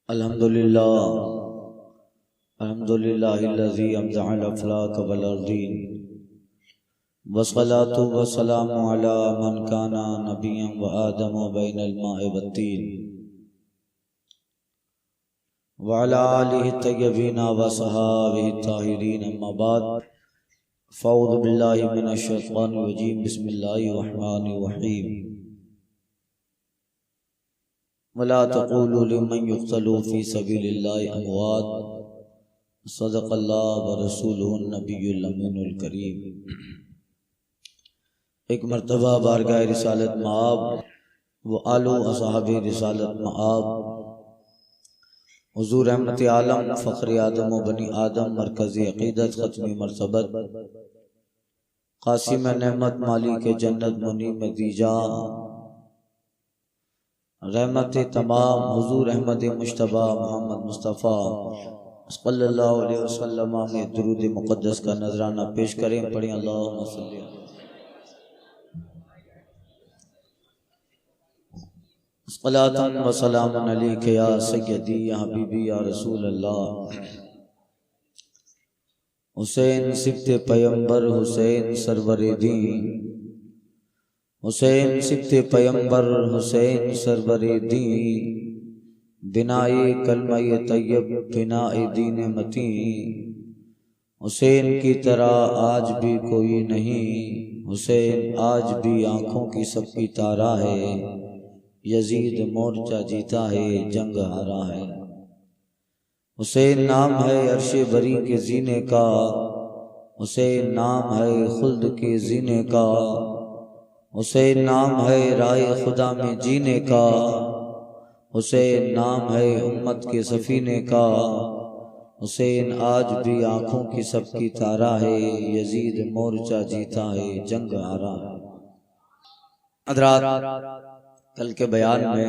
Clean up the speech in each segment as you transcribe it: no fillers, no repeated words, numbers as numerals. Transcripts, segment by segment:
अल्हम्दुलिल्लाह अल्हम्दुलिल्लाहिल्लज़ी अमज़अल अफ़लाक वल अर्दीन वस्सलातु वस्सलामु अला मन काना नबिय्यन व आदम बैनल माइ वत्तीन व अला आलिहि तय्यबीन व सहाबिहि ताहिरीन अम्मा बाद फ़अऊज़ु बिल्लाहि मिनश शैतानिर रजीम बिस्मिल्लाहिर रहमानिर रहीम वला तक़ूलू लिमन युक़्तलू फ़ी सबीलिल्लाहि अमवात सदक़ल्लाहु व रसूलुहुन नबियुल अमीनुल करीम। एक मर्तबा बारगाह रिसालत मआब व आलो असहाबे रिसालत मआब हुज़ूर रहमत आलम फ़ख्र आदम व बनी आदम मरकज़ी अक़ीदत ख़त्मी मरतबत क़ासिम नेमत मालिक जन्नत मुनीब नतीजा रहमत तमाम हुज़ूर अहमद मुश्तबा मोहम्मद मुस्तफ़ा सल्लल्लाहु अलैहि वसल्लम में दुरूद मुक़द्दस का नजराना पेश करें। पढ़ें अल्लाहुम्मा सल्ली सलातन व सलामन अलैका या सय्यदी या हबीबी या रसूल अल्लाह। हुसैन सिफ़ते पैगंबर हुसैन सरवरे दी, हुसैन सिफ़ते पैगंबर हुसैन सरवरे दी, बिनाए कलमा-ए तैयब बिनाए दीन मती। हुसैन की तरह आज भी कोई नहीं, हुसैन आज भी आँखों की सबकी तारा है। यजीद मोर्चा जीता है जंग हारा है। हुसैन नाम है अर्शे बरी के जीने का, हुसैन नाम है खुल्द के जीने का, हुसैन नाम है राय खुदा में जीने का, हुसैन नाम है उम्मत के सफीने का। हुसैन आज भी आँखों की सबकी तारा है। यजीद मोर्चा जीता है जंग हारा है। हज़रात, कल के बयान में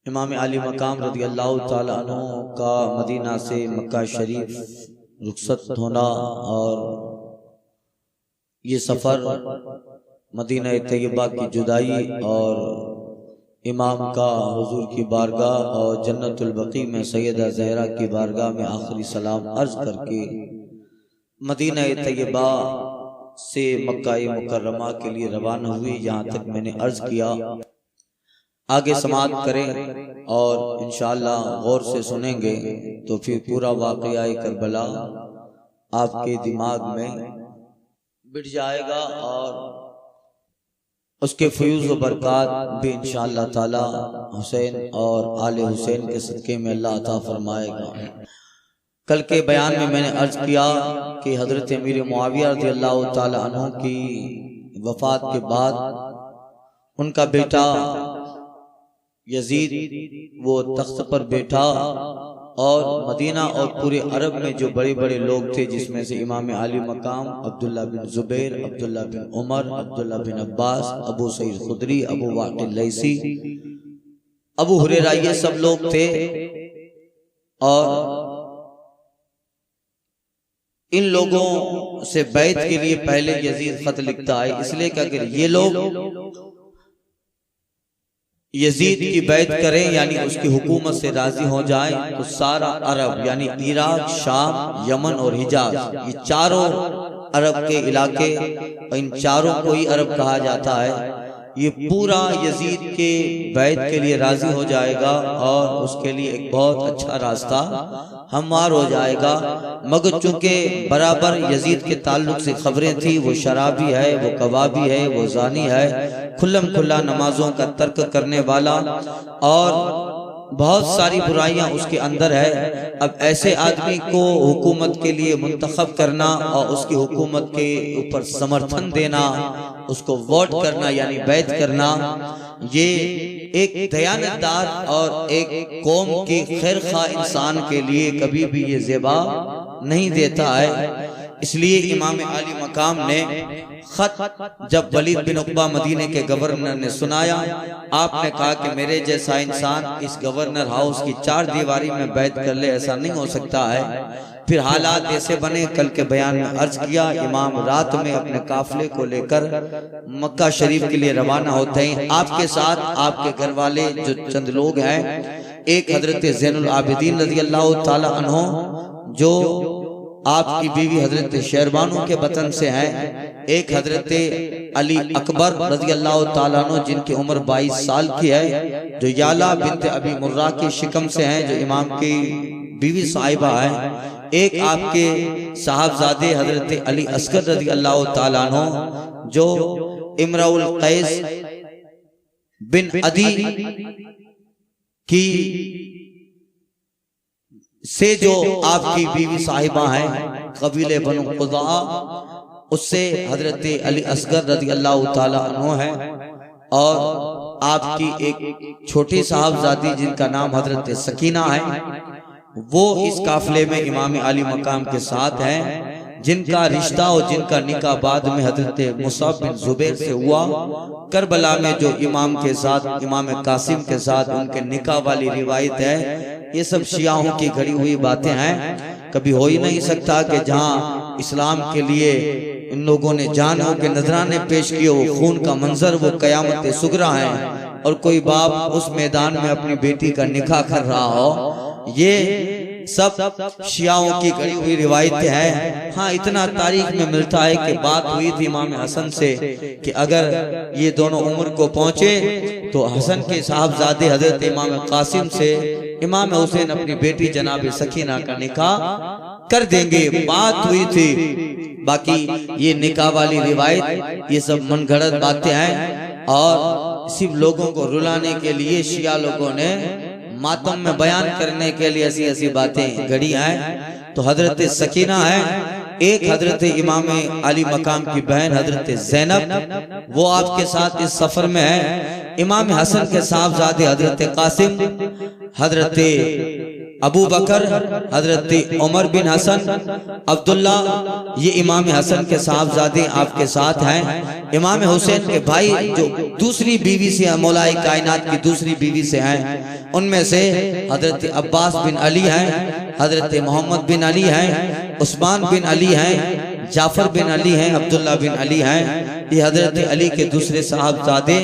इमाम आली मकाम रज़ी अल्लाह ताला अन्हु का मदीना से मक्का शरीफ रुखसत होना और ये सफ़र मदीना तैयबा की जुदाई और इमाम का हुजूर की बारगाह और जन्नतुल बकी में सैयदा ज़हरा की बारगाह में आखिरी सलाम अर्ज करके मदीना तैयबा से मक्का मुकर्रमा के लिए रवाना हुई। यहाँ तक मैंने अर्ज किया, आगे समाअत करें और इंशाअल्लाह गौर से सुनेंगे तो फिर पूरा वाक़या करबला आपके दिमाग में बिठ जाएगा और उसके फ़यूज़ व बरक़ात भी इंशाअल्लाह ताला हुसैन और आले हुसैन के सदक़े में अल्लाह अता फरमाएगा। कल के बयान में मैंने अर्ज किया कि हज़रत अमीर मुआविया रज़ी अल्लाह ताला अन्हु की वफ़ात के बाद उनका बेटा यजीद वो तख्त पर बैठा और मदीना और पूरे अरब में जो बड़े बड़े लोग थे, जिसमें से इमाम आली मकाम अब्दुल्ला बिन जुबैर, अब्दुल्ला बिन उमर, अब्दुल्ला बिन अब्बास, अबू सईद खुदरी, अबू वाक़िल लैसी, अबू हुरैरा, ये सब लोग थे। और इन लोगों से बैत के लिए पहले यजीद खत लिखता है, इसलिए कि अगर ये लोग यजीद की बैत करें यानी उसकी हुकूमत से राजी हो जाए तो सारा अरब यानी इराक, शाम, यमन और हिजाज, ये चारों अरब के इलाके, इन चारों को ही अरब कहा जाता है, ये पूरा यजीद के बैत के लिए राजी हो जाएगा और उसके लिए एक बहुत अच्छा रास्ता हमवार हो जाएगा। मगर चूंकि बराबर यजीद के ताल्लुक से खबरें थी, वो शराबी है, वो कबाबी है, वो जानी है, खुल्लम खुल्ला नमाजों का तर्क करने वाला और बहुत सारी बुराइयां उसके अंदर है। अब ऐसे आदमी को हुकूमत के लिए मुंतखब करना और उसकी हुकूमत के ऊपर समर्थन देना, उसको वोट करना यानी बैत करना, ये एक दयानतदार और एक कौम की खैरखा इंसान के लिए कभी भी ये ज़ेबा नहीं देता है। इसलिए इमाम आली मकाम ने खत जब वलीद बिन उक़बा मदीने के गवर्नर ने सुनाया, आपने कहा कि मेरे जैसा इंसान इस गवर्नर हाउस की चार दीवारी में बैत कर ले, ऐसा नहीं हो सकता है। फिर हालात ऐसे बने, कल के बयान में अर्ज किया, इमाम रात में अपने काफिले को लेकर मक्का शरीफ के लिए रवाना होते हैं। आपके साथ आपके घर वाले जो चंद लोग हैं एक हजरत ज़ैनुल आबिदीन रज़ी अल्लाह ताला अन्हो जो आपकी बीवी हजरत शेरबानो के वतन से हैं, एक हजरत अली अकबर रज़ी अल्लाह ताला अन्हो जिनकी उम्र 22 साल की है, जो याला बिन्त अबी मुर्रा की शिकम से हैं, जो इमाम की बीवी साहिबा है। एक आपके साहबजादे हजरत अली असगर रज़ी अल्लाह ताला अन्हो जो इमराउल कैस बिन अदी की से जो आपकी बीवी साहिबा हैं, कबीले बनु खुज़ा, उससे हजरत अली असगर रज़ी अल्लाह ताला अन्हु है। और आपकी एक छोटी साहबजादी जिनका नाम हजरत सकीना है, वो इस काफिले में इमाम आली मकाम के साथ हैं, जिनका रिश्ता और जिनका निकाह बाद में हजरत मुसअब बिन जुबैर से हुआ। करबला में जो इमाम के साथ, इमाम कासिम के साथ उनके निकाह वाली रिवायत है। ये सब शियाओं की घड़ी हुई बातें हैं। कभी हो ही नहीं सकता कि जहां इस्लाम के लिए इन लोगों ने जानों के नजराने पेश किए, वो खून का मंजर, वो कयामत सुगरा है, और कोई बाप उस मैदान में अपनी बेटी का निकाह कर रहा हो, ये सब शियाओं की गढ़ी हुई रिवायतें हैं। हाँ, इतना तारीख में मिलता है कि बात हुई थी इमाम हसन से कि अगर ये दोनों उम्र को पहुंचे तो हसन के साहबजादे हजरत इमाम कासिम से इमाम हुसैन अपनी बेटी जनाब सकीना का निकाह कर देंगे, बात हुई थी। बाकी ये निकाह वाली रिवायत ये सब मनगढ़ंत बातें हैं, और सिर्फ लोगों को रुलाने के लिए शिया लोगों ने मातम में बयान करने के लिए ऐसी ऐसी बातें घड़ी हैं। तो हजरत सकीना है, एक हजरत इमाम अली मकाम की बहन हजरत ज़ैनब, वो आपके साथ इस सफर में है। इमाम हसन के साहबजादे हजरत कासिम, हजरत अबू बकर, हजरत उमर बिन हसन, अब्दुल्ला, ये इमाम हसन के साहबजादे आपके साथ हैं। इमाम हुसैन के भाई जो दूसरी बीवी से, मौलाए कायनात की दूसरी बीवी से हैं, उनमें से हजरत अब्बास बिन अली हैं, हजरत मोहम्मद बिन अली हैं, उस्मान बिन अली हैं, जाफर बिन अली हैं, अब्दुल्ला बिन अली हैं। ये हजरत अली के दूसरे साहबजादे,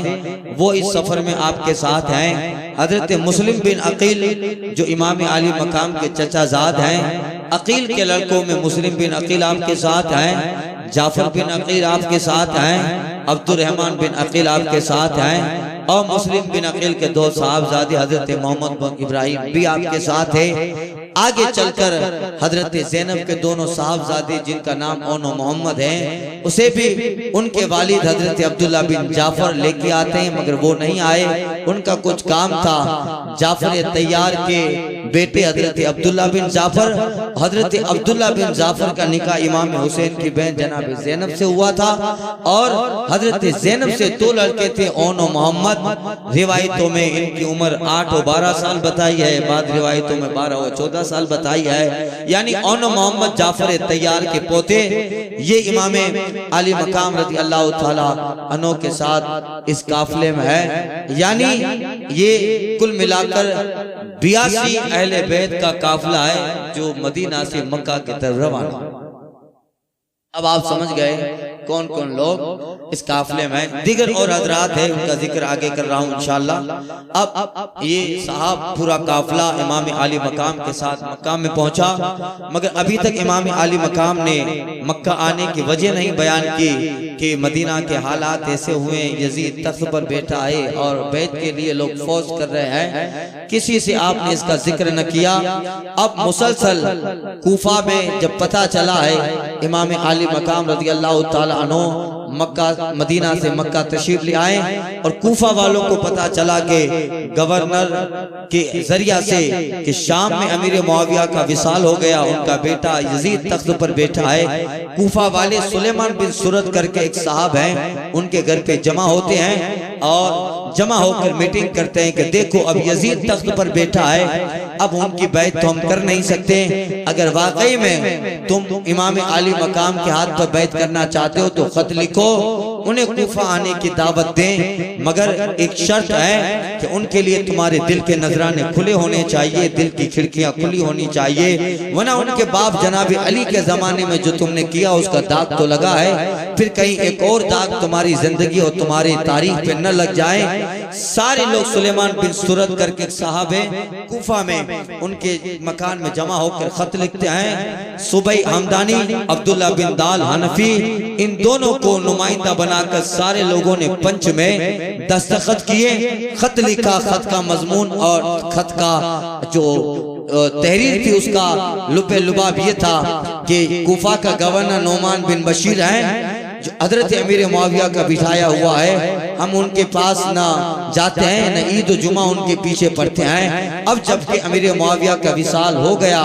वो इस सफर में आपके साथ हैं। हजरत मुस्लिम बिन अकील जो इमाम आली मकाम के चचाजाद हैं, अकील के लड़कों में मुस्लिम बिन अकील आपके साथ हैं, जाफर बिन अकील आपके साथ हैं, अब्दुल रहमान बिन अकील आपके साथ हैं, और मुस्लिम बिन अकील के दो साहबजादे हजरत मोहम्मद बिन इब्राहिम भी आपके साथ है। आगे चलकर हजरत ज़ैनब के दोनों साहबजादे जिनका नाम ओनो मोहम्मद है, उसे भी उनके वालिद हजरत अब्दुल्ला बिन जाफर लेके आते हैं, मगर वो नहीं आए, उनका कुछ काम था। जाफर तैयार के बेटे हजरत अब्दुल्ला बिन जाफर, हजरत अब्दुल्ला बिन जाफर का निकाह इमाम हुसैन की बहन जनाब ज़ैनब से हुआ था, और हजरत ज़ैनब से दो लड़के थे, ओनो मोहम्मद। रिवायतों में इनकी उम्र 8 और 12 साल बताई है, बाद रिवायतों में 12 और 14 साल बताई है। यानी ओनो मोहम्मद जाफर तैयार के पोते, ये इमाम आली मकाम रज़ी अल्लाह ताला अन्हु के साथ इस काफिले में है। यानी ये कुल मिलाकर 82 अहले बैत का काफिला है जो मदीना से मक्का की तरफ रवाना। अब आप समझ गए कौन कौन लोग इस काफिले में, दीगर और हजरात है, उनका जिक्र आगे कर रहा हूँ इंशाअल्लाह। अब ये साहब पूरा काफिला इमाम आली मकाम के साथ मक्का में पहुंचा, मगर अभी तक इमाम आली मकाम ने मक्का आने की वजह नहीं बयान की कि मदीना के हालात ऐसे हुए, यजीद तख्त पर बैठा है और बैत के लिए लोग फौज कर रहे हैं, किसी से आपने इसका जिक्र न किया। अब मुसलसल कूफा में जब पता चला है इमाम आली मकाम रज़ी अल्लाह ताला अन्हु मक्का मदीना से मक्का तशरीफ ले आए, और कूफा वालों को पता चला कि गवर्नर के जरिया से कि शाम में अमीर मुआविया का विसाल हो गया, उनका बेटा यजीद तख्त पर बैठा है। कूफा वाले सुलेमान बिन सुरत करके एक साहब हैं, उनके घर पे जमा होते हैं और जमा होकर मीटिंग करते हैं कि देखो अब यजीद तख्त पर बैठा है, अब उनकी बैत तो हम कर नहीं सकते, अगर वाकई में तुम इमाम आली मकाम के हाथ पर बैत करना चाहते हो तो खत लिखो, उन्हें कूफा आने की दावत दें, मगर एक शर्त है कि उनके लिए तुम्हारे दिल के नजराने खुले होने चाहिए, दिल की खिड़कियां खुली होनी चाहिए, वरना उनके बाप जनाब अली के जमाने में जो तुमने किया उसका दाग तो लगा है, फिर कहीं एक और दाग तुम्हारी जिंदगी और तुम्हारी तारीख पे न लग जाए। सारे लोग सुलेमान बिन सूरत करके साहब हैं कूफा में, उनके मकान में जमा होकर खत लिखते हैं। सुबह हमदानी, अब्दुल्ला बिन दाल हनफी, इन दोनों को नुमाइंदा बनाकर सारे लोगों ने पंच में दस्तखत किए। खत लिखा, खत का मजमून और खत का जो तहरीर थी उसका लुबे लुबाब ये था कि कूफा का गवर्नर नोमान बिन बशीर है जो हजरत अमीर मुआविया का बिठाया हुआ है। हम उनके पास ना जाते हैं न ईद और जुमा उनके पीछे पढ़ते हैं। अब जबकि अमीर मुआविया का विसाल हो गया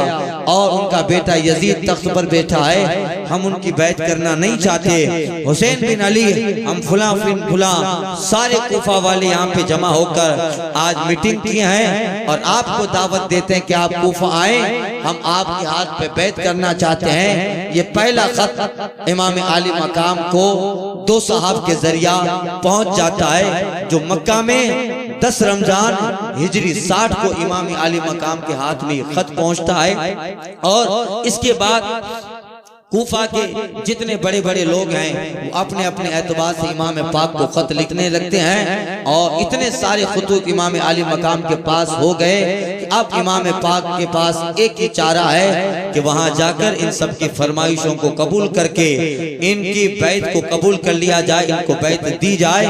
और उनका बेटा यजीद तख्त पर बैठा है, हम उनकी बैत करना नहीं चाहते। हुसैन बिन अली, हम फुला बिन फुला सारे कूफा वाले यहाँ पे जमा होकर आज मीटिंग किए हैं और आपको दावत देते हैं कि आप कूफा आए, हम आपके हाथ पे बैत करना चाहते हैं। ये पहला खत इमाम आली मकाम को 2 साहब के जरिया पहुंच जाता है जो मक्का में 10 रमजान हिजरी 60 को इमाम आली मकाम के हाथ में खत पहुंचता है। और इसके बाद कूफा के जितने बड़े बड़े लोग हैं वो अपने अपने एतबार से इमाम पाक को खत लिखने लगते हैं और इतने सारे खुतूत इमाम आली मकाम के पास हो गए कि अब इमाम पाक के पास एक ही चारा है कि वहां जाकर इन सब की फरमाइशों को कबूल करके इनकी बैत को कबूल कर लिया जाए, इनको बैत दी जाए।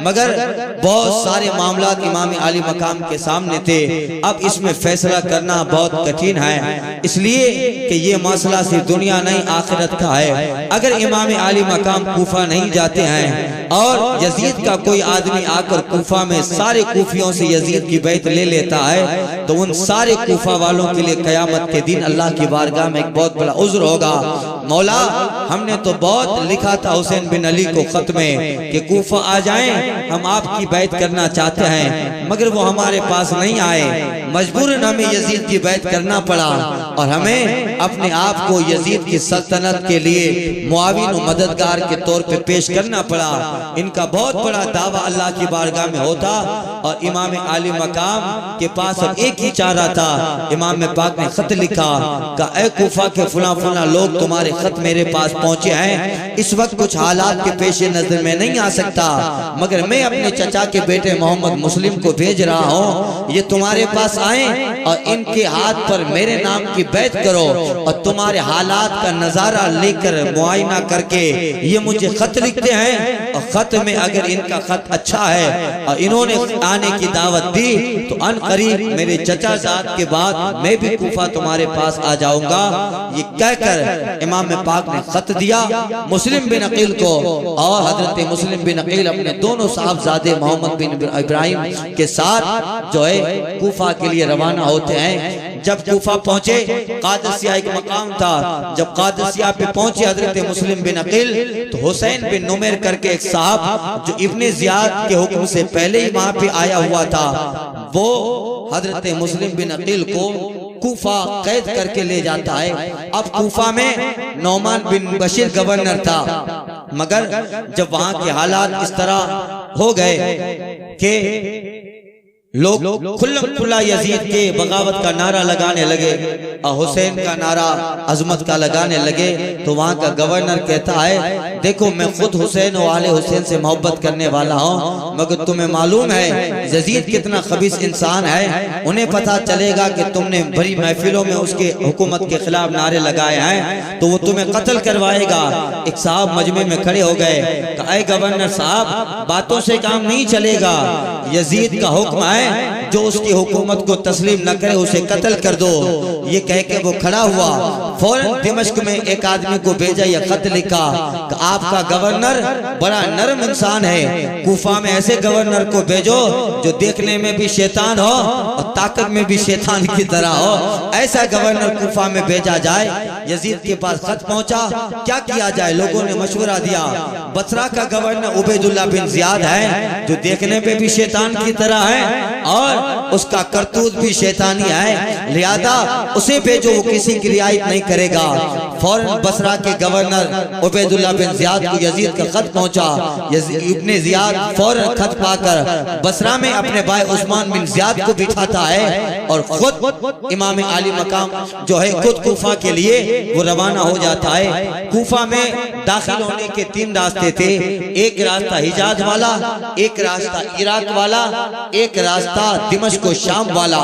मगर बहुत सारे मामला इमाम आली मकाम के सामने थे। अब इसमें फैसला करना बहुत कठिन है, इसलिए कि ये मसला सिर्फ दुनिया नहीं आखिरत का है। अगर इमाम आली मकाम कूफा नहीं जाते हैं और यजीद का कोई आदमी आकर कूफा में सारे कूफियों से यजीद की बैत ले लेता है तो उन सारे कूफा वालों के लिए कयामत के दिन अल्लाह की बारगाह में एक बहुत बड़ा उज़्र होगा। मौला, हमने तो बहुत लिखा था हुसैन बिन अली को खत में कि कूफा आ जाएं, हम आपकी बैत करना चाहते हैं, मगर वो हमारे पास नहीं आए। मजबूरन हमें यजीद की बैत करना पड़ा और हमें अपने आप को यजीद की सल्तनत के लिए मुआविन और मददगार के तौर पे पेश करना पड़ा। इनका बहुत बड़ा दावा अल्लाह की बारगाह में होता और इमाम आली मकाम के पास अब एक ही चारा था। इमाम पाक ने खत लिखा का ए कूफा के फुला फुला लोग, तुम्हारे खत मेरे पास पहुंचे हैं। इस वक्त कुछ हालात के पेश नजर में नहीं आ सकता, मगर मैं अपने चचा के बेटे मोहम्मद मुस्लिम को भेज रहा हूँ, ये तुम्हारे पास आए और इनके हाथ पर मेरे नाम की बैत करो और तुम्हारे हालात का नजारा लेकर मुआयना करके ये मुझे खत लिखते हैं और खत में अगर इनका खत अच्छा है और इन्होंने आने की दावत दी तो अन करीब मेरे चचा जात के बाद मैं भी कूफा तुम्हारे पास आ जाऊंगा। ये कहकर इमाम पाक ने खत दिया मुस्लिम बिन अकील को और हजरत मुस्लिम बिन अकील अपने दोनों साहबजादे मोहम्मद बिन इब्राहिम के साथ जो है कूफा के लिए रवाना होते हैं। जब कूफा पहुंचे, कादसिया एक मकाम था, जब कादसिया पे पहुंचे हजरत मुस्लिम बिन अकील तो हुसैन बिन नुमैर करके एक साहब जो इब्ने जियाद के हुक्म से पहले ही वहां पे आया हुआ था, वो हजरत मुस्लिम बिन अकील को कूफा कैद करके ले जाता है। अब कूफा में नौमान बिन बशीर गवर्नर था, मगर जब वहां के हालात इस तरह हो गए कि लोग खुल्लम खुल्ला यजीद के बगावत का नारा लगाने लगे और हुसैन का नारा अजमत का लगाने लगे, तो वहाँ का गवर्नर कहता है देखो मैं खुद हुसैन और आले हुसैन से मोहब्बत करने वाला हूँ, मगर तुम्हें मालूम है यजीद कितना खबीस इंसान है, उन्हें पता चलेगा कि तुमने बड़ी महफिलों में उसके हुकूमत के खिलाफ नारे लगाए हैं तो वो तुम्हें कत्ल करवाएगा। एक साहब मजमे में खड़े हो गए, कहा गवर्नर साहब बातों से काम नहीं चलेगा, यजीद का हुक्म है जो उसकी हुकूमत को तस्लीम न करे उसे कत्ल कर दो। ये कह के वो खड़ा हुआ, फौरन दिमश्क में एक आदमी को भेजा, यह खत लिखा कि आपका गवर्नर बड़ा नरम इंसान है, कूफा में ऐसे गवर्नर को भेजो जो देखने में भी शैतान हो और ताकत में भी शैतान की तरह हो, ऐसा गवर्नर कूफा में भेजा जाए। यजीद के पास खत पहुंचा, क्या किया जाए? लोगों ने मशवरा दिया, बसरा का गवर्नर उबैदुल्लाह बिन जियाद है जो देखने पे भी शैतान की तरह है और उसका करतूत भी शैतानी है, लिहाजा उसे भेजो, वो किसी की रियायत नहीं करेगा। फौरन बसरा के गवर्नर उबैदुल्लाह बिन जियाद को यजीद का खत पहुंचा। इब्ने जियाद फौरन खत पाकर बसरा में अपने भाई उस्मान बिन जियाद को बिठाता है और खुद इमाम आली मकाम जो है खुद कूफा के लिए वो रवाना हो जाता है। कूफा में दाखिल होने के 3 रास्ते थे, एक रास्ता हिजाज वाला, एक रास्ता इराक वाला, एक रास्ता दिमश्क और शाम वाला।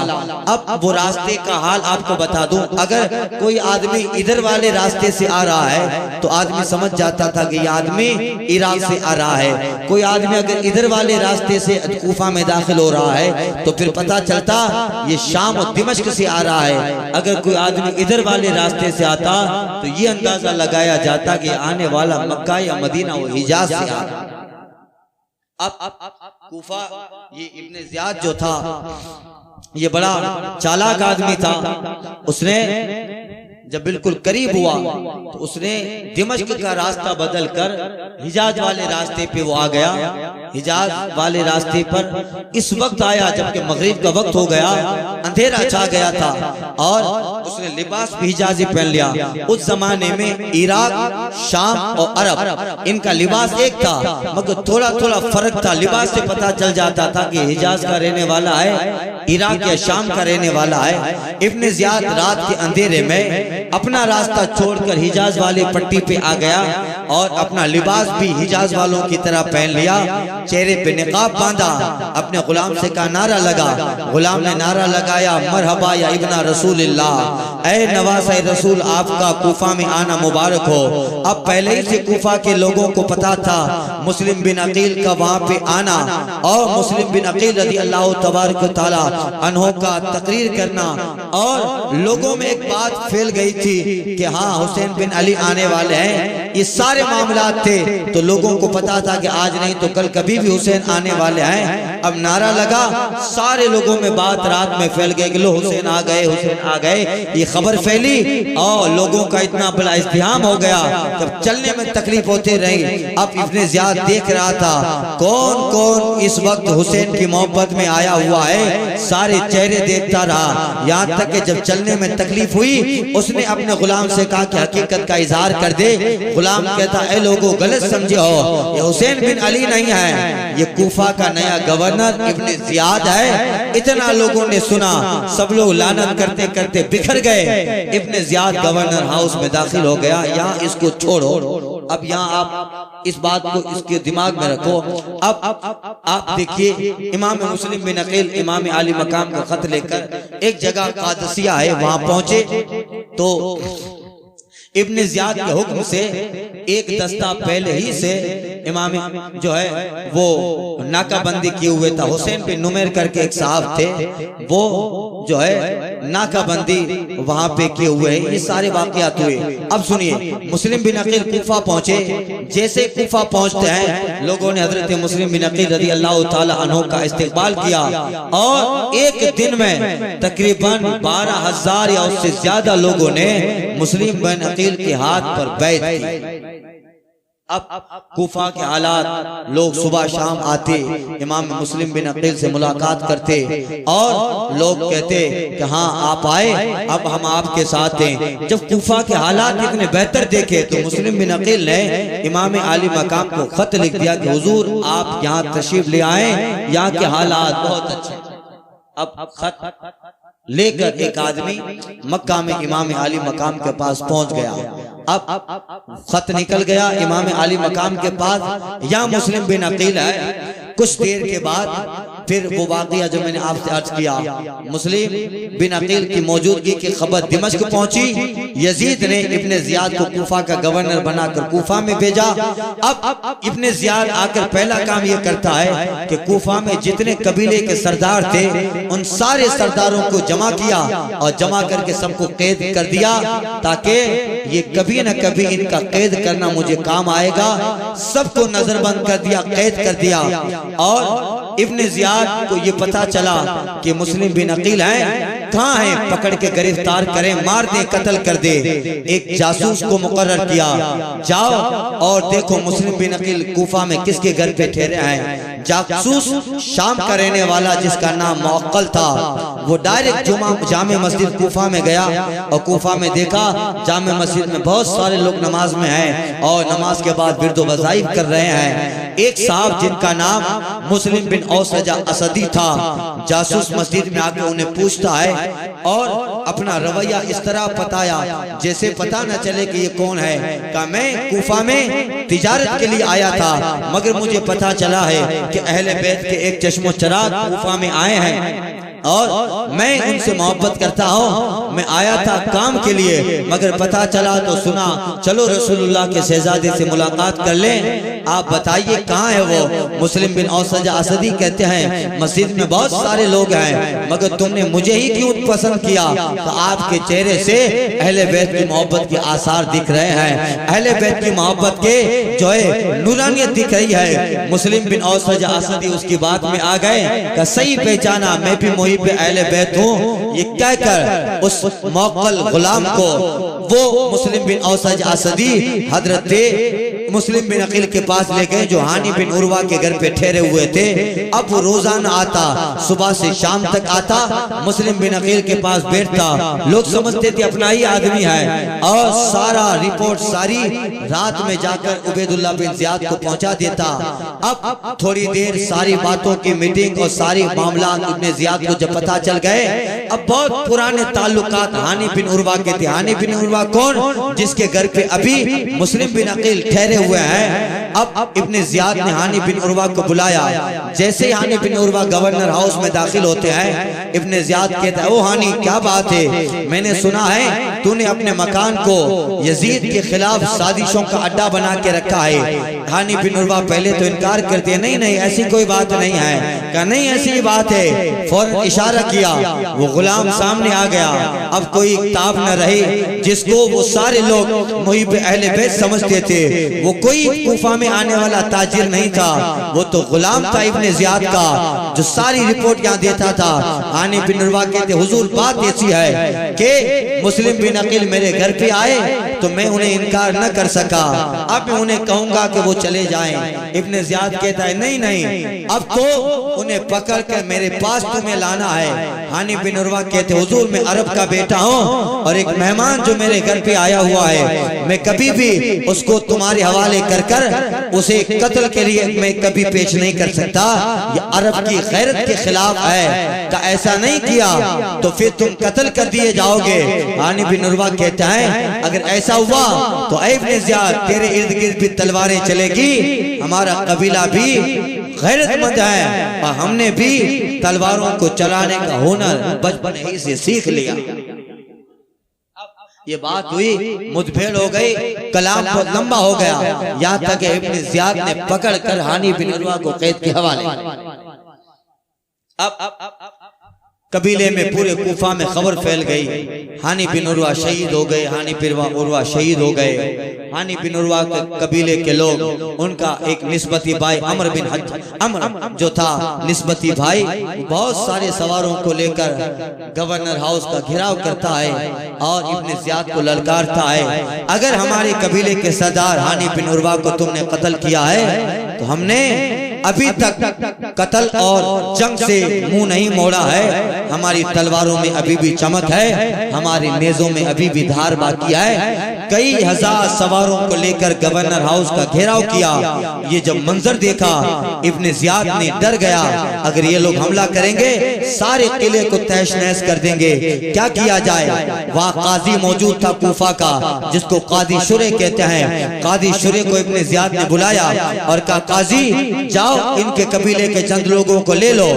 अब वो रास्ते का हाल आपको बता दूं, अगर कोई आदमी इधर वाले रास्ते से आ रहा है तो आदमी समझ जाता था कि ये आदमी इराक से आ रहा है। कोई आदमी अगर इधर वाले रास्ते से कूफा में दाखिल हो रहा है तो फिर पता चलता ये शाम और दिमश्क से आ रहा है। अगर कोई आदमी इधर वाले रास्ते से आता तो ये अंदाजा लगाया जाता कि आने वाला मक्का या मदीना वो हिजाज से आ रहा है। अब कूफा, ये इब्ने जियाद जो था ये बड़ा चालाक आदमी था। उसने जब बिल्कुल करीब हुआ तो उसने दिमश्क का रास्ता बदलकर हिजाज वाले रास्ते पे वो आ गया। हिजाज वाले रास्ते पर इस वक्त आया जबकि मगरिब का वक्त हो गया, अंधेरा छा गया था और उसने लिबास भी हिजाजी पहन लिया। उस जमाने में इराक, शाम और अरब इनका लिबास एक था, मगर थोड़ा थोड़ा फर्क था। लिबास से पता चल जाता था कि हिजाज का रहने वाला है, इराक या शाम का रहने वाला है। इब्ने जियाद रात के अंधेरे में अपना रास्ता छोड़कर हिजाज वाली पट्टी पे आ गया और अपना लिबास भी हिजाज वालों की तरह पहन लिया। चेहरे पे निकाब बांधा, अपने गुलाम से का नारा लगा। गुलाम ने नारा लगाया, मरहबा या इब्ना रसूलिल्लाह, ऐ नवासे रसूल आपका कूफा में आना मुबारक हो। अब पहले ही से कूफा के लोगों को पता था मुस्लिम बिन अकील का वहां पे आना और मुस्लिम बिन अकील रज़ी अल्लाह तबारक व तआला अन्हो का तकरीर करना, और लोगों में एक बात फैल गई थी कि हाँ हुसैन बिन अली आने वाले हैं। ये सारे मामलात थे तो लोगों को पता था कि आज नहीं तो कल कभी भी हुसैन आने वाले हैं। अब नारा लगा, सारे लोगों में बात रात में फैल गई कि लो हुसैन आ गए, हुसैन आ गए। ये खबर फैली और लोगों का इतना बड़ा इज्तिहाम हो गया, जब चलने में तकलीफ होती रही। अब इब्ने जियाद देख रहा था कौन कौन इस वक्त हुसैन की मोहब्बत में आया हुआ है, सारे चेहरे देखता रहा। यहाँ तक कि जब चलने में तकलीफ हुई उसने अपने गुलाम से कहा कि हकीकत का इजहार कर दे। गुलाम कहता, ऐ लोगों गलत समझे हो, ये हुसैन बिन अली नहीं है, ये कूफा का नया गवर्नर इब्ने जियाद है। इतना लोगों ने सुना, सब लोग लानत करते करते बिखर गए। इब्ने जियाद गवर्नर हाउस में दाखिल हो गया। यहाँ इसको छोड़ो, अब यहाँ आप इस बात को इसके दिमाग में रखो। अब आप देखिए, इमाम मुस्लिम बिन अकील इमाम आली मकाम का खत लेकर एक जगह कादसिया है वहां पहुंचे तो इब्ने जियाद के हुक्म से एक दस्ता पहले ही से इमाम जो है वो नाकाबंदी किए हुए था। हुसैन बिन नुमैर करके एक साहब थे, वो जो है नाकाबंदी वहां पे किए हुए हैं। ये सारे वाकयात हुए। अब सुनिए, मुस्लिम बिन अकील कूफा पहुंचे। जैसे कूफा पहुंचते हैं लोगों ने हजरत मुस्लिम बिन अकील रज़ी अल्लाह ताला अन्हु का इस्तकबाल किया और एक दिन में तकरीबन 12,000 या उससे ज्यादा लोगों ने मुस्लिम बिन अकील के हाथ पर बैठ की। अब कूफा के हालात, लोग सुबह शाम आते, इमाम मुस्लिम बिन अकील से मुलाकात करते और लोग कहते कि हाँ आप आए, अब हम आपके साथ हैं। जब कूफा के हालात इतने बेहतर देखे तो मुस्लिम बिन अकील ने इमाम आली मकाम को खत लिख दिया कि हुजूर आप यहाँ तशरीफ ले आए, यहाँ के हालात बहुत अच्छे। अब खत लेकर एक आदमी मक्का में इमाम आली मकाम के पास पहुंच गया। अब खत निकल गया इमाम आली मकाम के पास, या मुस्लिम बिन अकील है। कुछ देर के बाद फिर वो वाकया जो मैंने आपसे अर्ज किया, मुस्लिम बिन अकील की मौजूदगी की खबर दिमश्क पहुंची। यजीद ने इब्ने जियाद को कूफा का गवर्नर बनाकर कूफा में भेजा। अब इब्ने जियाद आकर पहला काम ये करता है कि कूफा में जितने कबीले के सरदार थे उन सारे सरदारों को जमा किया और जमा करके सबको कैद कर दिया, ताकि ये कभी न कभी इनका कैद करना मुझे काम आएगा। सबको नजरबंद कर दिया, कैद कर दिया। और इब्ने जियाद को ये पता चला कि मुस्लिम बिन अकील हैं, कहाँ हैं, पकड़ के गिरफ्तार करें, मार दे, कत्ल कर दे। एक जासूस को मुकर्रर किया, जाओ और देखो मुस्लिम बिन अकील कूफा में किसके घर पे ठहरे हैं। जासूस शाम का रहने वाला जिसका नाम मुअक्कल था, वो डायरेक्ट जामे मस्जिद कूफा में गया और कूफा में देखा जामे मस्जिद में बहुत सारे लोग नमाज में हैं और नमाज के बाद विर्द वज़ाइफ कर रहे हैं। एक साहब जिनका नाम मुस्लिम बिन औसजा असदी था, जासूस मस्जिद में आके उन्हें पूछता है और अपना रवैया इस तरह बताया जैसे पता न चले कि ये कौन है। कहा मैं कूफा में तिजारत के लिए आया था, मगर मुझे पता चला है कि अहले बैत के एक चश्मो चराग कूफा में आए हैं और मैं उनसे मोहब्बत करता हूँ। मैं आया था काम के लिए, मगर पता चला तो सुना चलो रसूलुल्लाह के शहजादे से मुलाकात कर लें। आप बताइए कहाँ है वो? मुस्लिम बिन औसजा असदी कहते हैं मस्जिद में बहुत सारे लोग हैं, मगर तुमने मुझे ही क्यों पसंद किया? तो आपके चेहरे से अहले बैत की मोहब्बत के आसार दिख रहे हैं, अहले बैत की मोहब्बत के जो है नूरानियत दिख रही है। मुस्लिम बिन औसजा असदी उसकी बात में आ गए का सही पहचाना, मैं भी पे अहले बैत हूँ। ये कहकर उस मुअक्कल गुलाम को वो मुस्लिम बिन औसज असदी हजरत मुस्लिम बिन अकील के पास ले गए जो हानी बिन उर्वा के घर पे ठहरे हुए थे। अब वो रोजाना आता, सुबह से शाम तक आता, मुस्लिम बिन अकील के पास बैठता। लोग समझते थे अपना ही आदमी है और सारा रिपोर्ट सारी रात में जाकर उबैदुल्लाह बिन ज़ियाद को पहुंचा देता। अब थोड़ी देर सारी बातों की मीटिंग और सारी मामला इब्ने ज़ियाद को जब पता चल गए, अब बहुत पुराने ताल्लुकात हानी बिन उर्वा के थे। हानी बिन उर्वा कौन? जिसके घर पे अभी मुस्लिम बिन अकील ठहरे हुए हैं। अब इब्ने ज़ियाद ने हानी बिन उर्वा को बुलाया। जैसे ही हानी बिन उर्वा गवर्नर हाउस में दाखिल होते हैं, इब्ने ज़ियाद कहता है ओ हानी क्या बात है, मैंने सुना है तूने अपने मकान को यजीद के खिलाफ साजिशों का अड्डा बना के रखा है। हानी बिन उर्वा पहले तो इनकार करते हैं, नहीं नहीं ऐसी कोई बात नहीं है। कहा नहीं ऐसी बात है। फौरन इशारा किया, वो गुलाम सामने आ गया। अब कोई ताब न रही जिसको वो सारे लोग मुहिब अहले बैत समझते थे। वो कोई कूफा में आने वाला ताजिर नहीं था, वो तो गुलाम था इब्ने ज़ियाद का जो सारी रिपोर्ट यहाँ देता था। हानी बिन उर्वा कहते हुजूर बात ऐसी है कि मुस्लिम बिन अकील मेरे घर पे आए तो मैं उन्हें इनकार न कर सका, अब मैं उन्हें कहूंगा कि वो चले जाएं। इब्ने ज़ियाद कहता है नहीं नहीं, अब तो उन्हें पकड़ कर मेरे पास तुम्हें लाना है। हानी बिन उर्वा कहते हुजूर मैं अरब का बेटा हूँ और एक मेहमान जो मेरे घर पे आया हुआ है, मैं कभी भी उसको तुम्हारे हवाले कर कर उसे कत्ल के लिए मैं कभी पेश नहीं कर सकता। ये अरब की गैरत के खिलाफ है। का ऐसा नहीं किया तो फिर तुम कत्ल कर दिए जाओगे। हानी बिन उर्वा कहता है अगर ऐसा हुआ तो इब्ने ज़ियाद तेरे इर्द गिर्द भी तलवारें चलेगी, हमारा कबीला भी गैरतमंद है और हमने भी तलवारों को चलाने का हुनर बचपन ही से सीख लिया। ये बात हुई, मुठभेड़ हो गई, कलाम बहुत लंबा हो गया, यहाँ तक इब्ने ज़ियाद ने पकड़ कर हानी बिन उर्वा को कैद के हवाले। अब कबीले में पूरे कूफा में खबर फैल गई, हानी बिन उर्वा शहीद हो गए, हानी बिन उर्वा शहीद हो गए। हानी बिन उर्वा के कबीले के लोग, उनका एक निस्बती भाई अमर जो था निस्बती भाई, बहुत सारे सवारों को लेकर गवर्नर हाउस का घेराव करता है और इब्ने ज़ियाद को ललकारता है अगर हमारे कबीले के सरदार हानी बिन उर्वा को तुमने कत्ल किया है तो हमने अभी तक कत्ल और जंग से मुंह नहीं मोड़ा है, हमारी तलवारों में अभी भी चमक है, हमारी नेज़ों में अभी भी धार बाकी है। कई हजार सवारों को लेकर गवर्नर हाउस का घेराव किया। ये जब मंजर देखा इब्ने ज़ियाद ने डर गया, अगर ये लोग हमला करेंगे सारे किले को तहस नहस कर देंगे, क्या किया जाए। वहाँ काजी मौजूद था कूफा का जिसको काजी शुरे कहते हैं। काजी शुरे को इब्ने ज़ियाद ने बुलाया और कहा काजी जाओ इनके कबीले के चंद लोगों को ले लो,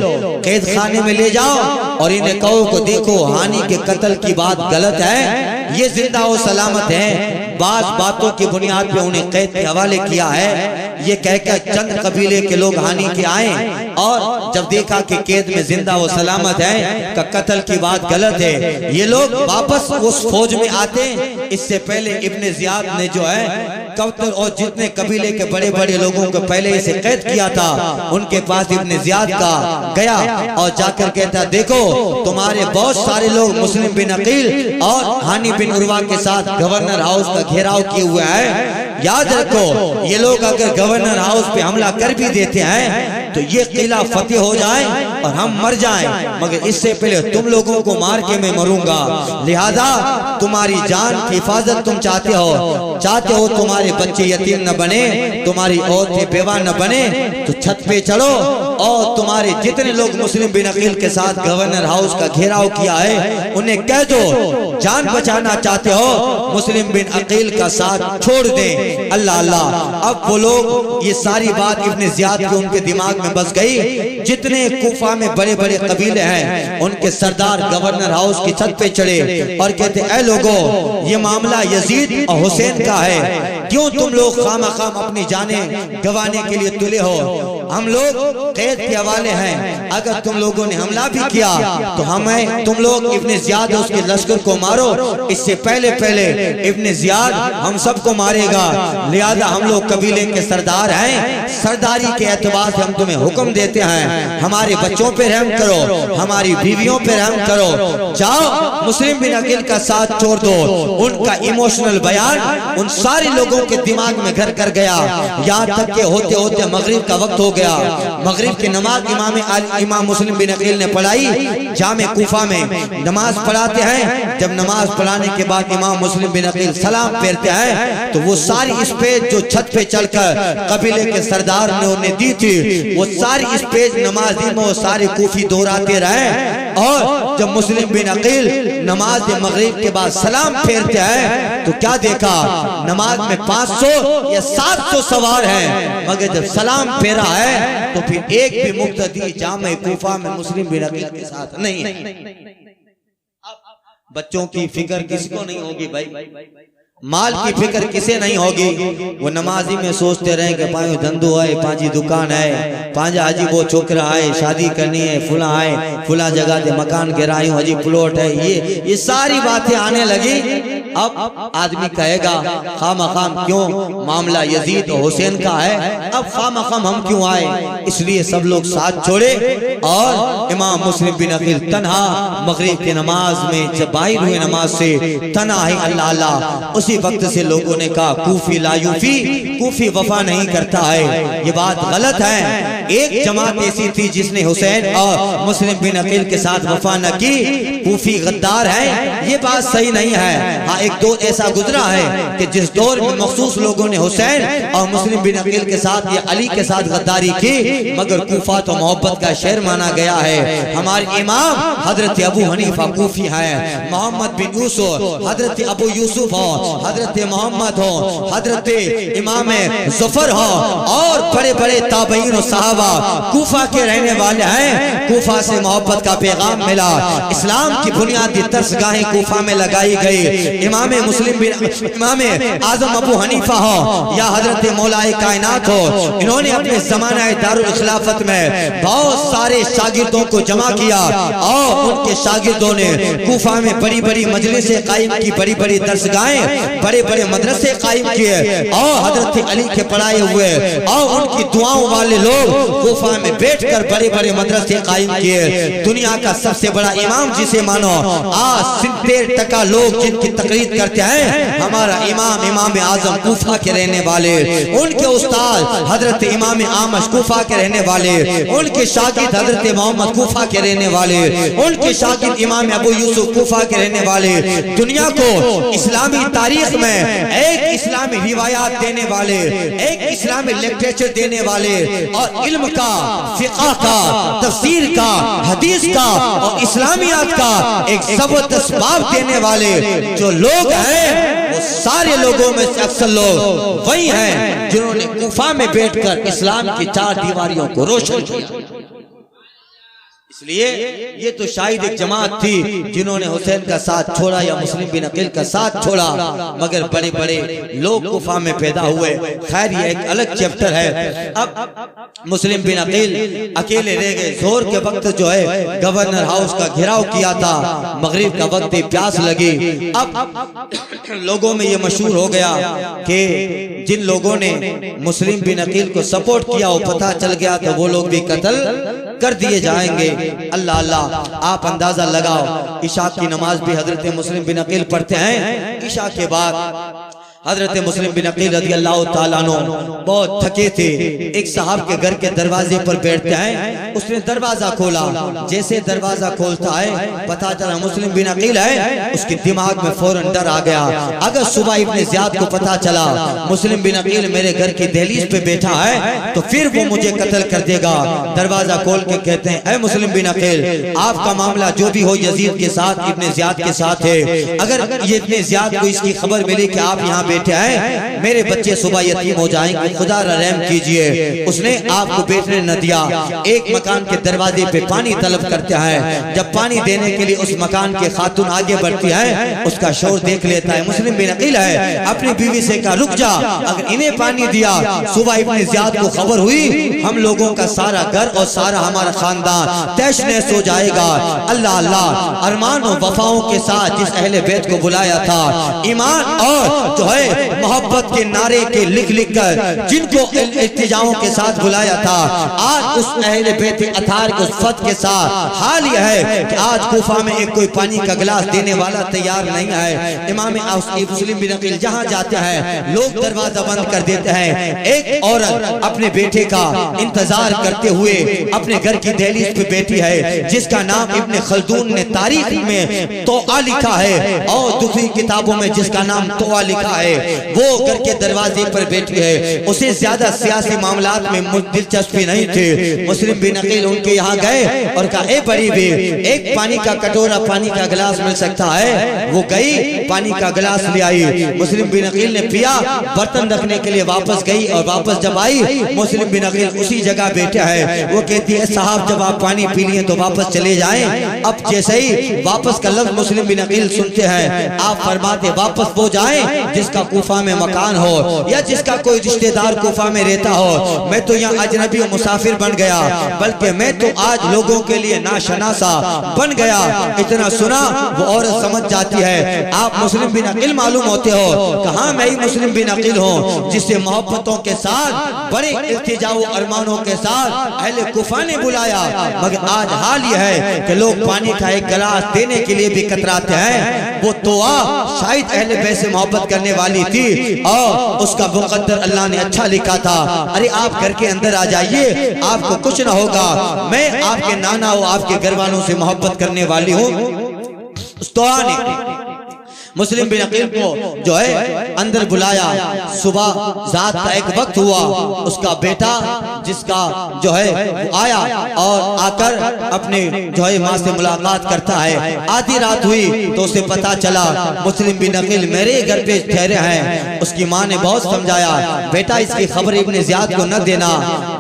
कैद खाने में ले जाओ और इन्हें कहो को देखो हानी के कत्ल की बात गलत है, ये जिंदा और सलामत है। बात बातों की बुनियाद पे उन्हें कैद के हवाले किया है। ये कहकर चंद कबीले के लोग हानी के आए और जब देखा कि कैद में जिंदा और सलामत है, का कत्ल की बात गलत है, ये लोग वापस उस फौज में आते। इससे पहले इब्ने ज़ियाद ने जो है कौतर और जितने कबीले के बड़े बड़े लोगों को पहले इसे कैद किया था, उनके पास इब्ने ज़ियाद का गया और जाकर कहता देखो तुम्हारे बहुत सारे लोग मुस्लिम बिन अकील और हानी बिन उर्वा के साथ गवर्नर हाउस का घेराव किए हुए हैं। याद रखो ये लोग अगर गवर्नर हाउस पे हमला कर भी देते हैं तो ये किला फतेह हो जाए और हम मर जाएं, मगर इससे पहले तुम लोगों को मार के मैं मरूंगा। लिहाजा तुम्हारी जान की हिफाजत तुम चाहते हो तुम्हारे बच्चे यतीम न बने, तुम्हारी औरतें बेवा न बने, तो छत पे चढ़ो और तुम्हारे जितने लोग मुस्लिम बिन अकील के साथ गवर्नर हाउस का घेराव किया है उन्हें कह दो, जान बचाना चाहते हो मुस्लिम बिन अकील का साथ छोड़ दें। अल्लाह अल्लाह। अब वो लोग, ये सारी बात इब्ने ज़ियाद के उनके दिमाग में बस गई। जितने कूफा में बड़े बड़े कबीले हैं उनके सरदार गवर्नर हाउस की छत पे चढ़े और कहते, ऐ लोगों, ये मामला यजीद और हुसैन का है, क्यों तुम लोग खामखाम अपनी जानें गंवाने के लिए तुले हो? हम लोग कैद के हवाले हैं, अगर तुम लोगों ने हमला भी किया तो हमें तुम लोग इब्ने ज़ियाद उसके लश्कर को मारो, इससे पहले पहले इब्ने ज़ियाद हम सबको मारेगा। लिहाजा हम लोग कबीले के सरदार हैं, सरदारी के एतबार से हम तुम्हें हुक्म देते हैं, हमारे बच्चों पे रहम करो, हमारी बीवियों पे रहम करो, जाओ मुस्लिम बिन अकील का साथ छोड़ दो। उनका इमोशनल बयान उन सारे लोगों के दिमाग में घर कर गया, यहाँ तक के होते होते मगरिब का वक्त हो गया। मगरिब की नमाज इमाम मुस्लिम बिन अकील ने पढ़ाई जामे कूफा में, नमाज पढ़ाते हैं। जब नमाज पढ़ाने के बाद इमाम मुस्लिम बिन अकील सलाम फेरते हैं तो वो सारी स्पेस जो छत पे चढ़कर कबीले के सरदार ने उन्हें दी थी, वो सारी स्पेस नमाजी में वो सारे कूफी दोहराते रहे। और जब मुस्लिम बिन अकील नमाज मगरिब के बाद सलाम फेरते हैं तो क्या देखा, नमाज में 500 या 700 सवार हैं, मगर जब सलाम फेरा है तो फिर एक भी मुक्तदी जामे कूफा में मुस्लिम बिन अकील के साथ नहीं है। बच्चों की फिक्र किसको नहीं होगी भाई, माल की फिक्र किसे नहीं होगी। वो नमाजी में सोचते रहे कि पाँच धंधो है, पांची दुकान है, पांजा हाजी वो छोकरा है, शादी करनी है, फुला है, फुला जगह से मकान गिरायूं, हाजी प्लॉट है, ये सारी बातें आने लगी। अब आदमी कहेगा खामखाम क्यों, मामला यजीद और हुसैन का है, अब खामखाम हम क्यों आए। इसलिए सब लोग साथ छोड़े और इमाम मुस्लिम बिन अकील तन्हा मगरिब की नमाज में जब बाहर हुए नमाज से तन्हा है, अल्लाह अल्लाह। उसी वक्त से लोगों ने कहा कूफी लायूफी, कूफी वफा नहीं करता है, ये बात गलत है। एक जमात ऐसी थी जिसने हुसैन और मुस्लिम बिन अकील के साथ वफा न की, कूफी गद्दार है, ये बात सही नहीं है। हाँ, एक दौर ऐसा गुजरा है कि जिस दौर में मखसूस लोगों ने हुसैन और मुस्लिम बिन अकील के साथ या अली के साथ गद्दारी की, मगर कूफा तो मोहब्बत का शहर माना गया है। हमारे इमाम हजरत अबू हनीफा कूफी है, मोहम्मद बिन यूसुफ हजरत अबू यूसुफ हो, हजरत मोहम्मद हो, हजरत इमाम ज़फ़र हो, और बड़े बड़े ताबईन और सहाबा कूफा के रहने वाले हैं। कूफा से मोहब्बत का पैगाम मिला, इस्लाम की बुनियादी दरसगाहें कूफा में लगाई गई। इमाम मुस्लिम इमाम आजम अबू हनीफा हो या हजरत मौलाए कायनात हो, इन्होंने अपने ज़माना दारुल खिलाफत में बहुत सारे शागिर्दों को जमा किया और उनके शागिर्दों ने कूफा में बड़ी बड़ी मजलिसें कायम की, बड़ी बड़ी दरसगाहें, बड़े बड़े मदरसे कायम किए और हजरत अली के पढ़ाए हुए और उनकी दुआओं वाले लोग कूफा में बैठकर बड़े बड़े मदरसे कायम किए। दुनिया का सबसे बड़ा इमाम जिसे मानो, आज 70% लोग जिनकी तकरीर करते हैं, हमारा इमाम इमाम आजम कूफा के रहने वाले, उनके उस्ताद हजरत इमाम आमश कूफा के रहने वाले, उनके शागिर्द हजरत मोहम्मद कूफा के रहने वाले, उनके शागिर्द इमाम अबू यूसुफ कूफा के रहने वाले। दुनिया को इस्लामी तारीख में एक इस्लामी रिवायात देने वाले, एक इस्लामी लिटरेचर देने वाले और इल्म का, फिक़ह का, तफसीर का, हदीस का और इस्लामियात का एक सबूत असबाब देने वाले जो लोग हैं, वो सारे लोगों में से अक्सर लोग वही हैं जिन्होंने कूफा में बैठकर इस्लाम की 4 दीवारियों को रोशन किया। इसलिए ये तो शायद एक जमात थी जिन्होंने हुसैन का साथ छोड़ा या मुस्लिम बिन अकील का साथ छोड़ा, मगर बड़े बड़े लोग कूफा में पैदा हुए। खैर ये एक अलग चैप्टर है। अब मुस्लिम बिन अकील अकेले रह गए। जोर के वक्त जो है गवर्नर हाउस का घेराव किया था, मगरिब का वक्त प्यास लगी। अब लोगों में ये मशहूर हो गया कि जिन लोगों ने मुस्लिम बिन अकील को सपोर्ट किया वो पता चल गया तो वो लोग भी कत्ल कर दिए जाएंगे। अल्लाह अल्लाह, आप अंदाजा लगाओ, इशा की नमाज भी हजरत मुस्लिम बिन अकील पढ़ते हैं। इशा के बाद हजरत मुस्लिम बिन अकील रज़ी अल्लाह ताला अन्हु बहुत थके थे। एक साहब के घर के दरवाजे पर बैठते हैं, उसने दरवाजा खोला। जैसे दरवाजा खोलता है पता चला मुस्लिम बिन अकील है, उसके दिमाग में फौरन डर आ गया। अगर सुबह इब्ने ज़ियाद को पता चला मुस्लिम बिन अकील मेरे घर की दहलीज पे बैठा है तो फिर वो मुझे कत्ल कर देगा। दरवाजा खोल के कहते हैं, ऐ मुस्लिम बिन अकील, आपका मामला जो भी हो यजीद के साथ, इब्ने ज़ियाद के साथ है। अगर ये इब्ने ज़ियाद को इसकी खबर मिली कि आप यहाँ बैठे हैं, मेरे बच्चे सुबह यतीम हो जाएंगे, खुदा रहम कीजिए। उसने आपको बैठने न दिया। एक मकान के दरवाजे पे पानी तलब करते हैं। जब पानी देने के लिए उस मकान के खातून आगे बढ़ती है, उसका शोर देख लेता है। मुस्लिम बिन अकील है, अपनी बीवी से कहा रुक जा, अगर इन्हें पानी दिया सुबह इब्ने ज़ियाद को खबर हुई, हम लोगों का सारा घर और सारा हमारा खानदान तहस नहस हो जाएगा। अल्लाह अल्लाह, अरमान और वफाओं के साथ जिस अहले बैत को बुलाया था, ईमान और जो है मोहब्बत के नारे के लिख लिख कर जिनको इल्तिजाओं के साथ बुलाया था, आज उस अहले बैत अतार के उस फत के साथ हाल यह है कि आज कूफा में एक कोई पानी का गिलास देने वाला तैयार नहीं है। इमाम मुस्लिम बिन अकील जहाँ जाते हैं लोग दरवाजा बंद कर देते हैं। एक औरत अपने बेटे का इंतजार करते हुए अपने घर की दहलीज पे बैठी है, जिसका नाम इब्ने खल्दून ने तारीख में तोआ लिखा है और दूसरी किताबों में जिसका नाम तोआ लिखा है। वो घर के दरवाजे पर बैठी है। उसे ज्यादा सियासी मामलात में दिलचस्पी नहीं थी। मुस्लिम बिन अकील उनके यहाँ गए और कहा, ए बड़ी भी, एक पानी का कटोरा, पानी का गिलास मिल सकता है? वो गई, पानी का गिलास ले आई। मुस्लिम बिन अकील ने पिया, बर्तन रखने के लिए वापस गई और वापस जब आई मुस्लिम बिन अकील उसी जगह बैठे है। वो कहती है, साहब जब आप पानी पी लिए तो वापस चले जाएं। अब जैसे ही वापस का लफ्ज मुस्लिम बिन अकील सुनते हैं, आप फरमाते वापस वो जाएं जिसका कूफा में मकान हो या जिसका कोई रिश्तेदार कूफा में रहता हो। मैं तो यहाँ अजनबी और मुसाफिर बन गया, बल्कि मैं तो आज लोगों के लिए नाशनासा बन गया। इतना सुना वो औरत समझ जाती है, आप मुस्लिम बिन अकील मालूम होते हो। कहाँ मैं ही मुस्लिम बिन अकील हूँ, जिसे मोहब्बतों के साथ, बड़े इल्तिजाओ अरमानों के साथ अहले कूफा ने बुलाया। मगर आज हाल यह है कि लोग पानी का एक गिलास देने के लिए भी कतराते हैं। वो तोआ शायद अहले बैत से मोहब्बत करने वाली थी और उसका मुकद्दर अल्लाह ने अच्छा लिखा था। अरे आप घर के अंदर आ जाइए, आपको कुछ ना होगा। मैं आपके नाना और आपके घर वालों से मोहब्बत करने वाली हूँ। उस तोआ ने मुस्लिम बिन अकील को जो है अंदर बुलाया। सुबह जात का एक वक्त हुआ, उसका बेटा जिसका जो है आया और आकर अपने जो है माँ से मुलाकात करता है। आधी रात हुई तो उसे पता चला मुस्लिम बिन अकील मेरे घर पे ठहरे हैं। उसकी माँ ने बहुत समझाया, बेटा इसकी खबर इब्ने ज़ियाद को न देना,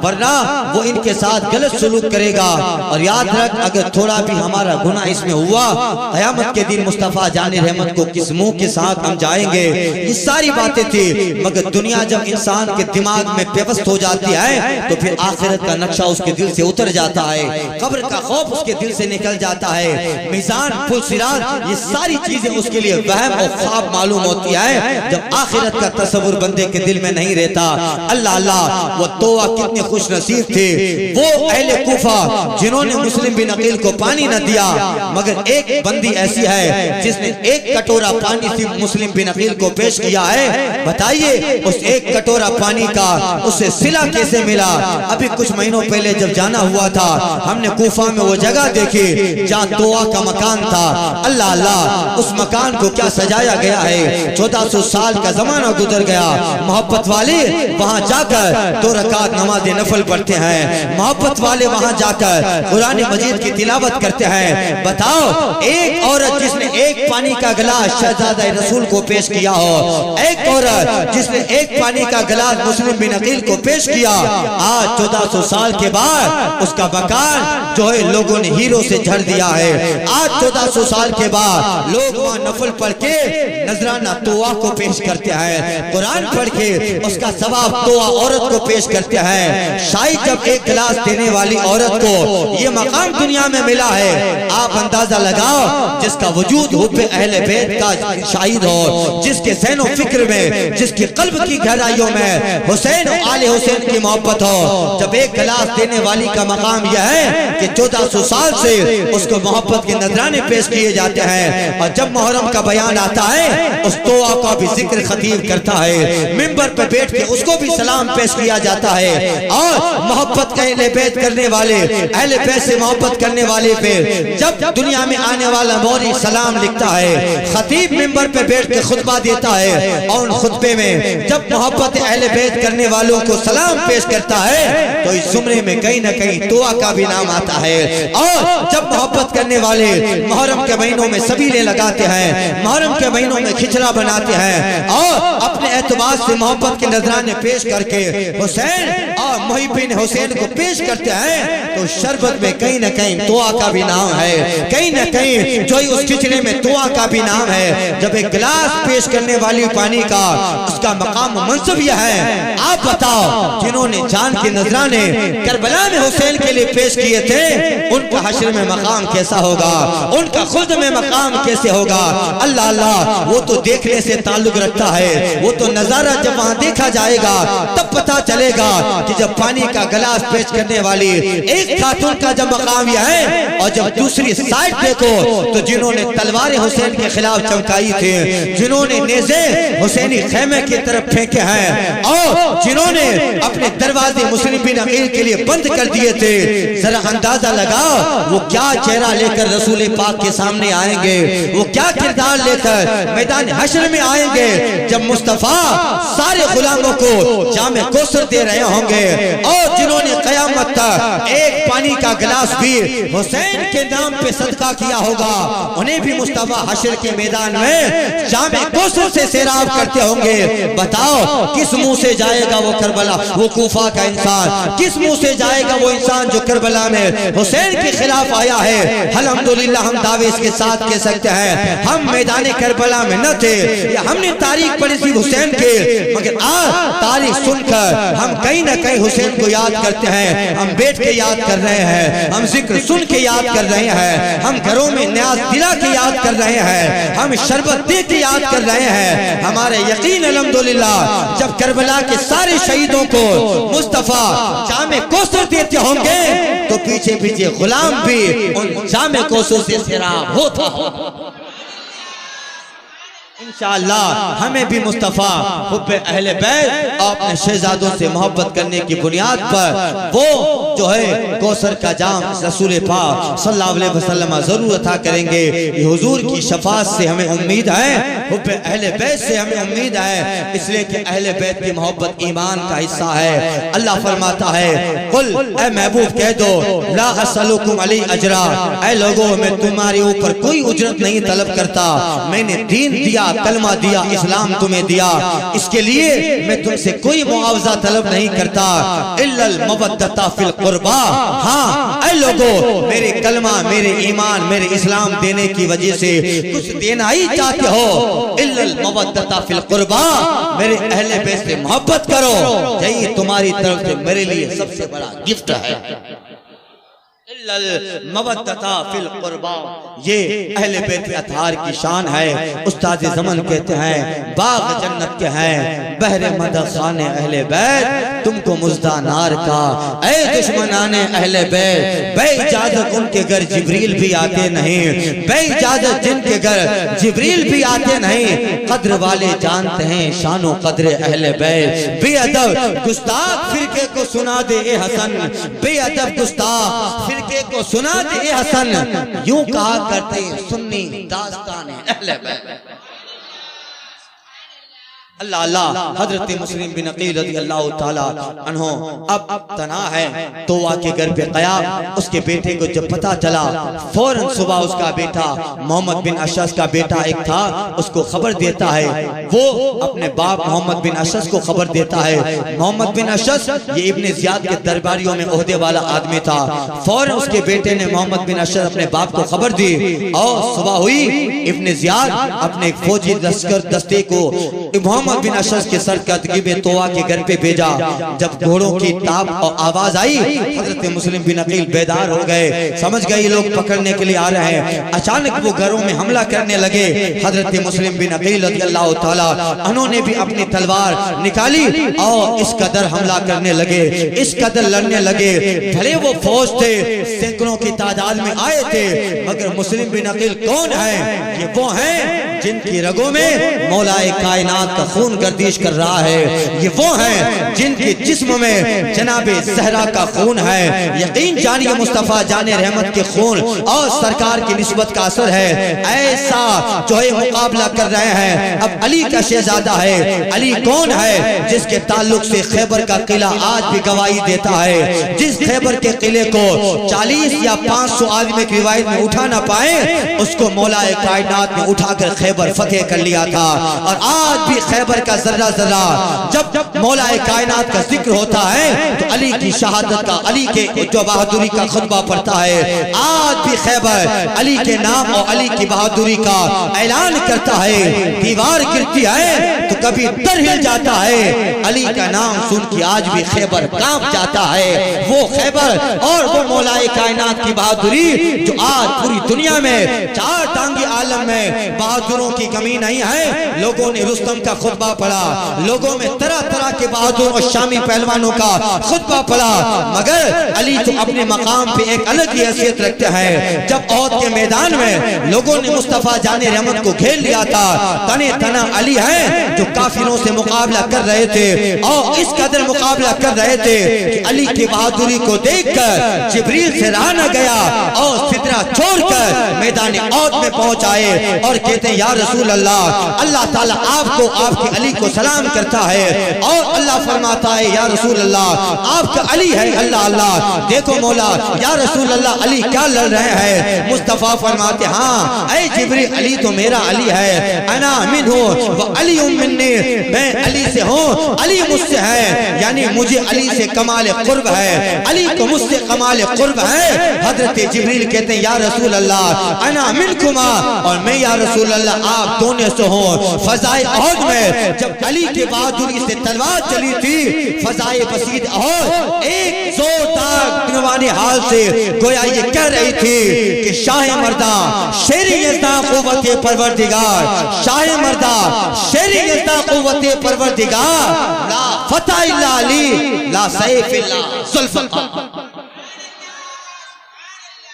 वरना वो इनके साथ गलत सलूक करेगा। और याद रख, अगर थोड़ा भी हमारा गुनाह इसमें हुआ, क़यामत के दिन मुस्तफ़ा जाने रहमत को किस मुंह के साथ हम जाएंगे। ये सारी बातें थी। मगर दुनिया जब इंसान के दिमाग में व्यवस्थ हो जाती है तो फिर आखिरत का नक्शा उसके दिल से उतर जाता है, कब्र का खौफ उसके दिल से निकल जाता है, मीज़ान फुल सिरात, ये सारी चीजें उसके लिए वहम और ख्वाब मालूम होती है जब आखिरत का तस्वुर बंदे के दिल में नहीं रहता। अल्लाह अल्लाह, वो तोआ कितने खुश नसीब थे वो अहले कूफा जिन्होंने मुस्लिम बिन अकील को पानी न दिया। मगर एक बंदी ऐसी है जिसने एक कटोरा पानी सिर्फ मुस्लिम बिन अकील को पेश किया है। बताइए उस एक कटोरा पानी का उसे सिला कैसे मिला? अभी कुछ महीनों पहले जब जाना हुआ था, हमने कूफा में वो जगह देखी जहाँ तोआ का मकान था। अल्लाह अल्लाह, उस मकान को क्या सजाया गया है। 1400 साल का जमाना गुजर गया। मोहब्बत वाले वहाँ जाकर 2 रकात नमाज नफल पढ़ते हैं। मोहब्बत वाले वहाँ जाकर कुरान मजीद की तिलावत करते हैं। बताओ, एक औरत जिसने एक पानी का गिलास शहजादा रसूल को पेश किया हो, एक औरत जिसने एक पानी का गिलास मुस्लिम बिन अकील को पेश किया, आज 1400 साल के बाद उसका मकान जो है लोगों ने हीरो से झड़ दिया है। आज 1400 साल के बाद लोग वहाँ नफल पढ़ के नजराना तोआ को पेश करते हैं, कुरान पढ़ के उसका सवाब तोआ औरत को पेश करते हैं। शायद जब एक गिलास देने वाली औरत को ये मकाम दुनिया में मिला है, आप अंदाजा लगाओ जिसका वजूद हुब्बे अहले बैत का शाहिद हो, जिसके ज़हनो फिक्र में, जिसके कल्ब की गहराइयों में हुसैन और आले हुसैन की मोहब्बत हो। जब एक गिलास देने वाली का मकाम यह है कि 1400 साल से उसको मोहब्बत के नजराने पेश किए जाते हैं, और जब मुहर्रम का बयान आता है उस तोआ का भी जिक्र खतीब करता है, मिंबर पर बैठ के उसको भी सलाम पेश किया जाता है। और मोहब्बत का अहले बैत करने वाले, अहले बैत से मोहब्बत करने वाले पे जब दुनिया में आने वाला मौली सलाम लिखता है, खतीब मिंबर पे बैठ के खुतबा देता है, और उन खुतबे में जब मोहब्बत अहले बैत करने वालों को सलाम पेश करता है तो इस जुमरे में कहीं ना कहीं तोआ का भी नाम आता है। और जब मोहब्बत करने वाले मुहर्रम के महीनों में सबीले लगाते हैं, मुहर्रम के महीनों में खिचड़ा बनाते हैं, और अपने एतबार से मोहब्बत के नजराने पेश करके हुसैन और मुहिब्बीन हुसैन को पेश करते हैं, तो शरबत में कहीं ना कहीं तोआ का भी नाम है, कहीं ना कहीं जो उस खिचड़े में तोआ का भी नाम है। जब एक गिलास पेश करने वाली पानी का उसका मकाम मंसब यह है, आप बताओ जिन्होंने जान के नजराने करबला में हुसैन के लिए पेश किए थे, उनका हश्र में मकाम कैसा होगा, उनका खुद में मकाम कैसे होगा। अल्लाह अल्लाह, वो तो देखने से ताल्लुक रखता है, वो तो नजारा जब वहां देखा जाएगा तब पता चलेगा कि जब पानी का गिलास पेश करने वाली एक खातून का जब मकाम यह है, और जब दूसरी साइड देखो तो जिन्होंने तलवारें हुसैन के खिलाफ चमकाई थी, जिन्होंने नेज़े हुसैनी खेमे की तरफ फेंके हैं, और जिन्होंने अपने दरवाजे मुस्लिम बिन अकील के लिए बंद कर दिए थे, जरा अंदाजा लगाओ वो क्या चेहरा लेकर रसूल पाक के सामने आएंगे, वो क्या किरदार लेकर मैदान हश्र में आएंगे, जब मुस्तफा सारे गुलामों को जामे कौसर दे रहे होंगे, और जिन्होंने कयामत तक एक पानी का गिलास भी हुसैन के नाम पे सदका किया होगा, उन्हें भी मुस्तफा हश्र के मैदान में जामे कौसर से सैराब करते होंगे। बताओ किस मुंह से जाएगा वो करबला, वो कूफा का इंसान, किस मुंह से जाएगा वो इंसान जो करबला में हुसैन के खिलाफ आया है। अल्हम्दुलिल्लाह हम दावे इसके साथ कह सकते हैं, हम मैदान करबला में न थे, या हमने तारीख पढ़ी थी हुसैन के, मगर आज तारीख सुनकर हम कहीं ना कहीं हुसैन को याद करते हैं, हम बैठ के याद कर रहे हैं, हम जिक्र सुन के याद कर रहे हैं, हम घरों में न्याज दिला के याद कर रहे हैं, हम शरबत दे के याद कर रहे हैं। हमारे यकीन अल्हम्दुलिल्लाह जब करबला के सारे शहीदों को मुस्तफा जामे कौसर देते होंगे तो पीछे पीछे गुलाम भी उन जामे कौसर से सैराब होता होगा। इंशाअल्लाह हमें भी मुस्तफा हुब्बे अहले बैत और अपने शहजादों से मोहब्बत करने की बुनियाद पर वो जो है कौसर का जाम रसूल पाक सल्लल्लाहु अलैहि वसल्लम जरूर अता करेंगे। ये हुजूर की शफाअत से हमें उम्मीद है, हुब्बे अहले बैत से हमें उम्मीद है, इसलिए कि अहले बैत की मोहब्बत ईमान का हिस्सा है। अल्लाह फरमाता है, कुल ए महबूब कह दो, ला असलुकुम अलैहि अजरा, ऐ लोगों मैं तुम्हारे ऊपर कोई उजरत नहीं तलब करता, मैंने दीन दिया, कलमा दिया, इस्लाम तुम्हें दिया, इसके लिए मैं तुमसे कोई मुआवजा तलब नहीं करता, इल्लल मवद्दता फिल कुर्बा। हाँ ऐ लोगों, मेरे कलमा, मेरे ईमान, मेरे इस्लाम देने की वजह से कुछ देना ही चाहते हो, इल्लल मवद्दता फिल कुर्बा, मेरे अहले बैत से मोहब्बत करो, यही तुम्हारी तरफ से मेरे लिए सबसे बड़ा गिफ्ट है। मवद्दता फिल कुर्बा, ये अहले बैत अतहार की शान है। उस्ताद ज़मन कहते हैं, बाग जन्नत के हैं बहरे मदद खाने अहले बैत, तुमको मुज़्दा नार का ऐ दुश्मनाने अहले बैत, बेइजाजत उनके घर जिब्रील भी आते नहीं, बेइजाजत जिनके घर जिब्रील भी आते नहीं, कद्र वाले जानते हैं शानो कद्र अहले बैत। बेअदब गुस्ताख फिरके को सुना दे ए हसन, बेअदब गुस्ताख फिरके को सुना दे ए हसन, यूं कहा करते सुन्नी दास्तान अहले बैत। अल्लाह अल्लाह हजरत मुस्लिम बिन अकील रज़ियल्लाहु ताला अन्हो अब तना है तोआ के घर पे क़याम, उसके बेटे को जब पता चला, फौरन सुबह उसका बेटा मोहम्मद बिन अशस का बेटा एक था, उसको खबर देता है, वो अपने बाप मोहम्मद बिन अशस को खबर देता है। मोहम्मद बिन अशस ये इब्ने ज़ियाद के दरबारियों में ओहदे वाला आदमी था। फौरन उसके बेटे ने मोहम्मद बिन अशस अपने बाप को खबर दी, और सुबह हुई इब्ने ज़ियाद अपने फौजी लश्कर दस्ते को मोहम्मद मोहम्मद बिन अशज के सरकदगी में तोवा के घर पे भेजा। जब घोड़ों की ताप और आवाज आई, हजरत मुस्लिम बिन अकील बेदार हो गए, समझ गए लोग पकड़ने के लिए आ रहे हैं। अचानक वो घरों में हमला करने लगे। हजरत मुस्लिम बिन अकील रज़ियल्लाहु ताला उन्होंने भी अपनी तलवार निकाली और इस कदर हमला करने लगे, इस कदर लड़ने लगे। भले वो फौज थे, सैकड़ों की तादाद में आए थे, मगर मुस्लिम बिन अकील कौन है? ये वो हैं जिनकी रगों में मौलाए कायनात का खून गर्दिश कर रहा है। ये वो हैं जिनके जिस्म में जनाबे ज़हरा का खून है। यकीन जानिए मुस्तफ़ा जाने रहमत के खून और सरकार की निस्बत का असर है। ऐसा जो है मुकाबला कर रहे हैं। अब अली का शहजादा है। अली कौन है? जिसके ताल्लुक से खैबर का किला आज भी गवाही देता है। जिस खैबर के किले को 40 या 500 आदमी की रिवायत में उठा ना पाए, उसको मौलाए कायनात ने उठाकर खैबर फतेह कर लिया था। और आज भी खैबर का जर्रा जर्रा जब मौलाए कायनात का जिक्र होता है तो अली की शहादत का, अली के जो बहादुरी का खुतबा पढ़ता है। आज भी खैबर अली के नाम और अली की बहादुरी का ऐलान करता है। दीवार गिरती है तो कभी दर हिल जाता है। अली का नाम सुन के आज भी खैबर कांप जाता है। वो खैबर और वो मौलाए कायनात की बहादुरी जो आज पूरी दुनिया में चार टांगे आलम में बहादुरों की कमी नहीं है। लोगों ने रुस्तम का खुतबा पढ़ा, लोगों में तरह तरह के बहादुर और शामी पहलवानों का खुतबा पढ़ा, मगर अली तो अपने मकाम पे एक अलग ही हैसियत रखते हैं। जब औद के मैदान में लोगों ने मुस्तफा जाने रहमत को घेर लिया था, तने तना अली है जो काफिरों से मुकाबला कर रहे थे और इस कदर मुकाबला कर रहे थे कि अली की बहादुरी को देखकर जिब्रील से रहा न गया और सिदरा छोड़कर मैदान औद में पहुंच आए और कहते हैं, या रसूल अल्लाह, अल्लाह ताला आपको, आपके अली को सलाम करता है। और अल्लाह फरमाता है, या रसूल अल्लाह, आपका अली है। अल्लाह अल्लाह, देखो मौला, या रसूल अल्लाह, अली क्या लड़ रहे हैं? मुस्तफा फरमाते, हाँ ऐ जिब्रील, अली तो मेरा अली है। अना मिन्हु व अली मिन्नी, मैं अली से हूँ, अली मुझसे है। यानी मुझे अली से कमाल कुर्ब है, अली को मुझसे कमाल कुर्ब है। हजरत जिब्रील कहते हैं, या रसूल अल्लाह, अना मिनकुमा, और मैं या रसूल अल्लाह आप दोनों से हूँ। फजाए अहद में जब अली की बहादुरी से तलवार चली थी, फजाए बसीद अहद एक जोरदार दीवानी हाल से गोया ये कह रही थी कि शाह मर्दा शेर यज़्दा क़ुव्वत परवरदिगार, शाह मर्दा शेर यज़्दा क़ुव्वत परवरदिगार, ला फतह इल्ला अली, ला सैफ इल्ला ज़ुल्फ़िकार।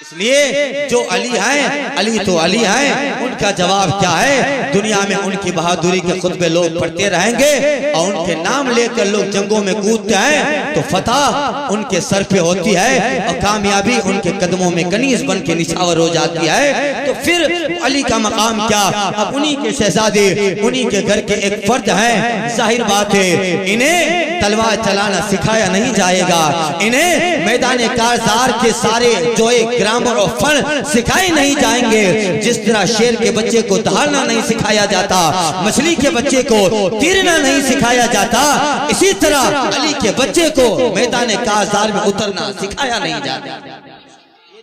इसलिए जो अली हैं, अली तो अली हैं, उनका जवाब क्या है? दुनिया में उनकी बहादुरी के खुतबे लोग पढ़ते रहेंगे और उनके नाम लेकर लोग जंगों में कूदते हैं तो फतह उनके सर पे होती है और कामयाबी उनके कदमों में कनीज बन के निछावर हो जाती है। तो फिर अली का मकाम क्या? अब उन्हीं के शहजादे, उन्हीं के घर के एक फर्द हैं। जाहिर बात है इन्हें तलवार चलाना सिखाया नहीं जाएगा, इन्हें मैदान कारज़ार के सारे जो एक ग्रामर और फन सिखाए नहीं जाएंगे। जिस तरह शेर के बच्चे को दहाड़ना नहीं सिखाया जाता, मछली के बच्चे को तीरना नहीं सिखाया जाता, इसी तरह अली के बच्चे को मैदान कारज़ार में उतरना सिखाया नहीं जाता।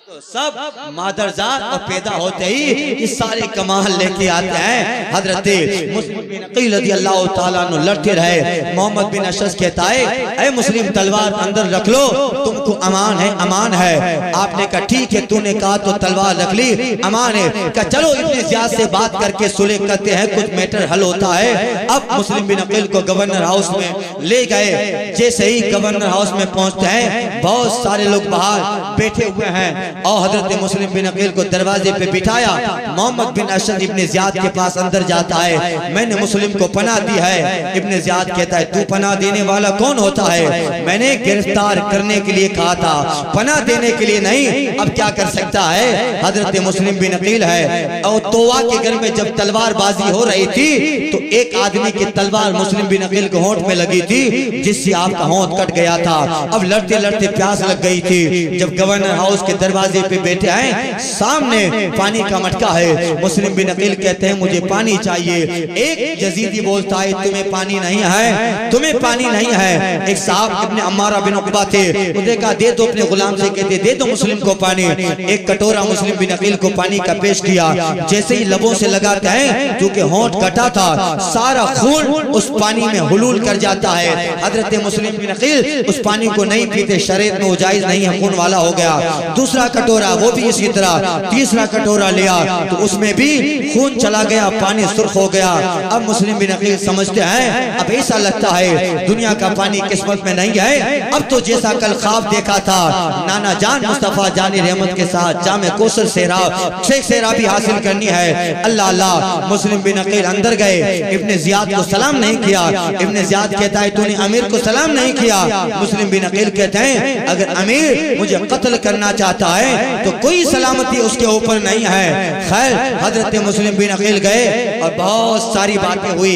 तो सब मादरजात और पैदा होते ही इस सारे कमाल लेके आते हैं। हजरत मुस्लिम बिन अकील रज़ियल्लाहु ताला अन्हु लड़ते रहे। मोहम्मद बिन अशज कहता है, ऐ मुस्लिम तलवार अंदर रख लो, तुमको अमान है, अमान है। आपने कहा ठीक है, तूने कहा तो तलवार रख ली, अमान है। कहा चलो इब्ने ज़ियाद से बात करके सुलह करते हैं, कुछ मैटर हल होता है। अब मुस्लिम बिन अकील को गवर्नर हाउस में ले गए। जैसे ही गवर्नर हाउस में पहुंचते हैं, बहुत सारे लोग बाहर बैठे हुए हैं और हजरत मुस्लिम बिन अकील को दरवाजे पे बिठाया। मोहम्मद बिन अशज इब्ने ज़ियाद के पास अंदर जाता है, मैंने मुस्लिम को पनाह दी है। इब्ने ज़ियाद कहता है, तू पनाह देने वाला कौन होता है? मैंने गिरफ्तार करने के लिए कहा था, पनाह देने के लिए नहीं। अब क्या कर सकता है? हजरत मुस्लिम बिन अकील है। और तोवा के घर में जब तलवारबाजी हो रही थी तो एक आदमी की तलवार मुस्लिम बिन अकील के होंठ में लगी थी, जिससे आपका होंठ कट गया था। अब लड़ते लड़ते प्यास लग गई थी। जब गवर्नर हाउस के दरवाजे दरवाजे पे बैठे हैं, सामने पानी का मटका है। मुस्लिम बिन अकील कहते हैं मुझे पानी चाहिए। एक यजीदी बोलता है तुम्हें पानी नहीं है, तुम्हें पानी नहीं है। एक साहब इब्ने अम्मारा बिन उक़बा थे, उन्होंने कहा दे दो अपने गुलाम से, कहते दे दो मुस्लिम को पानी। एक कटोरा मुस्लिम बिन अकील को पानी का पेश किया। जैसे ही लबों से लगाते हैं, क्योंकि होंठ कटा था, सारा खून उस पानी में हुलूल कर जाता है। हजरत मुस्लिम बिन अकील उस पानी को नहीं पीते, शरीयत में वो जायज नहीं है, खून वाला हो गया। दूसरा कटोरा वो भी इसी तरह, तीसरा कटोरा लिया तो उसमें भी खून चला गया, पानी सुर्ख हो गया। अब मुस्लिम बिन अकील समझते हैं अब ऐसा लगता है दुनिया का पानी किस्मत में नहीं है। अब तो जैसा कल ख्वाब देखा था नाना जान मुस्तफा जानी रहमत के साथ जामे कौसर सेरा भी हासिल करनी है। अल्लाह अल्लाह। मुस्लिम बिन अकील अंदर गए, इब्ने जियाद को सलाम नहीं किया। इब्ने जियाद कहता है तूने अमीर को सलाम नहीं किया। मुस्लिम बिन अकील कहते हैं अगर अमीर मुझे कत्ल करना चाहता है तो कोई सलामती उसके ऊपर नहीं है। खैर हजरत मुस्लिम बिन अकील गए और बहुत सारी बातें हुई।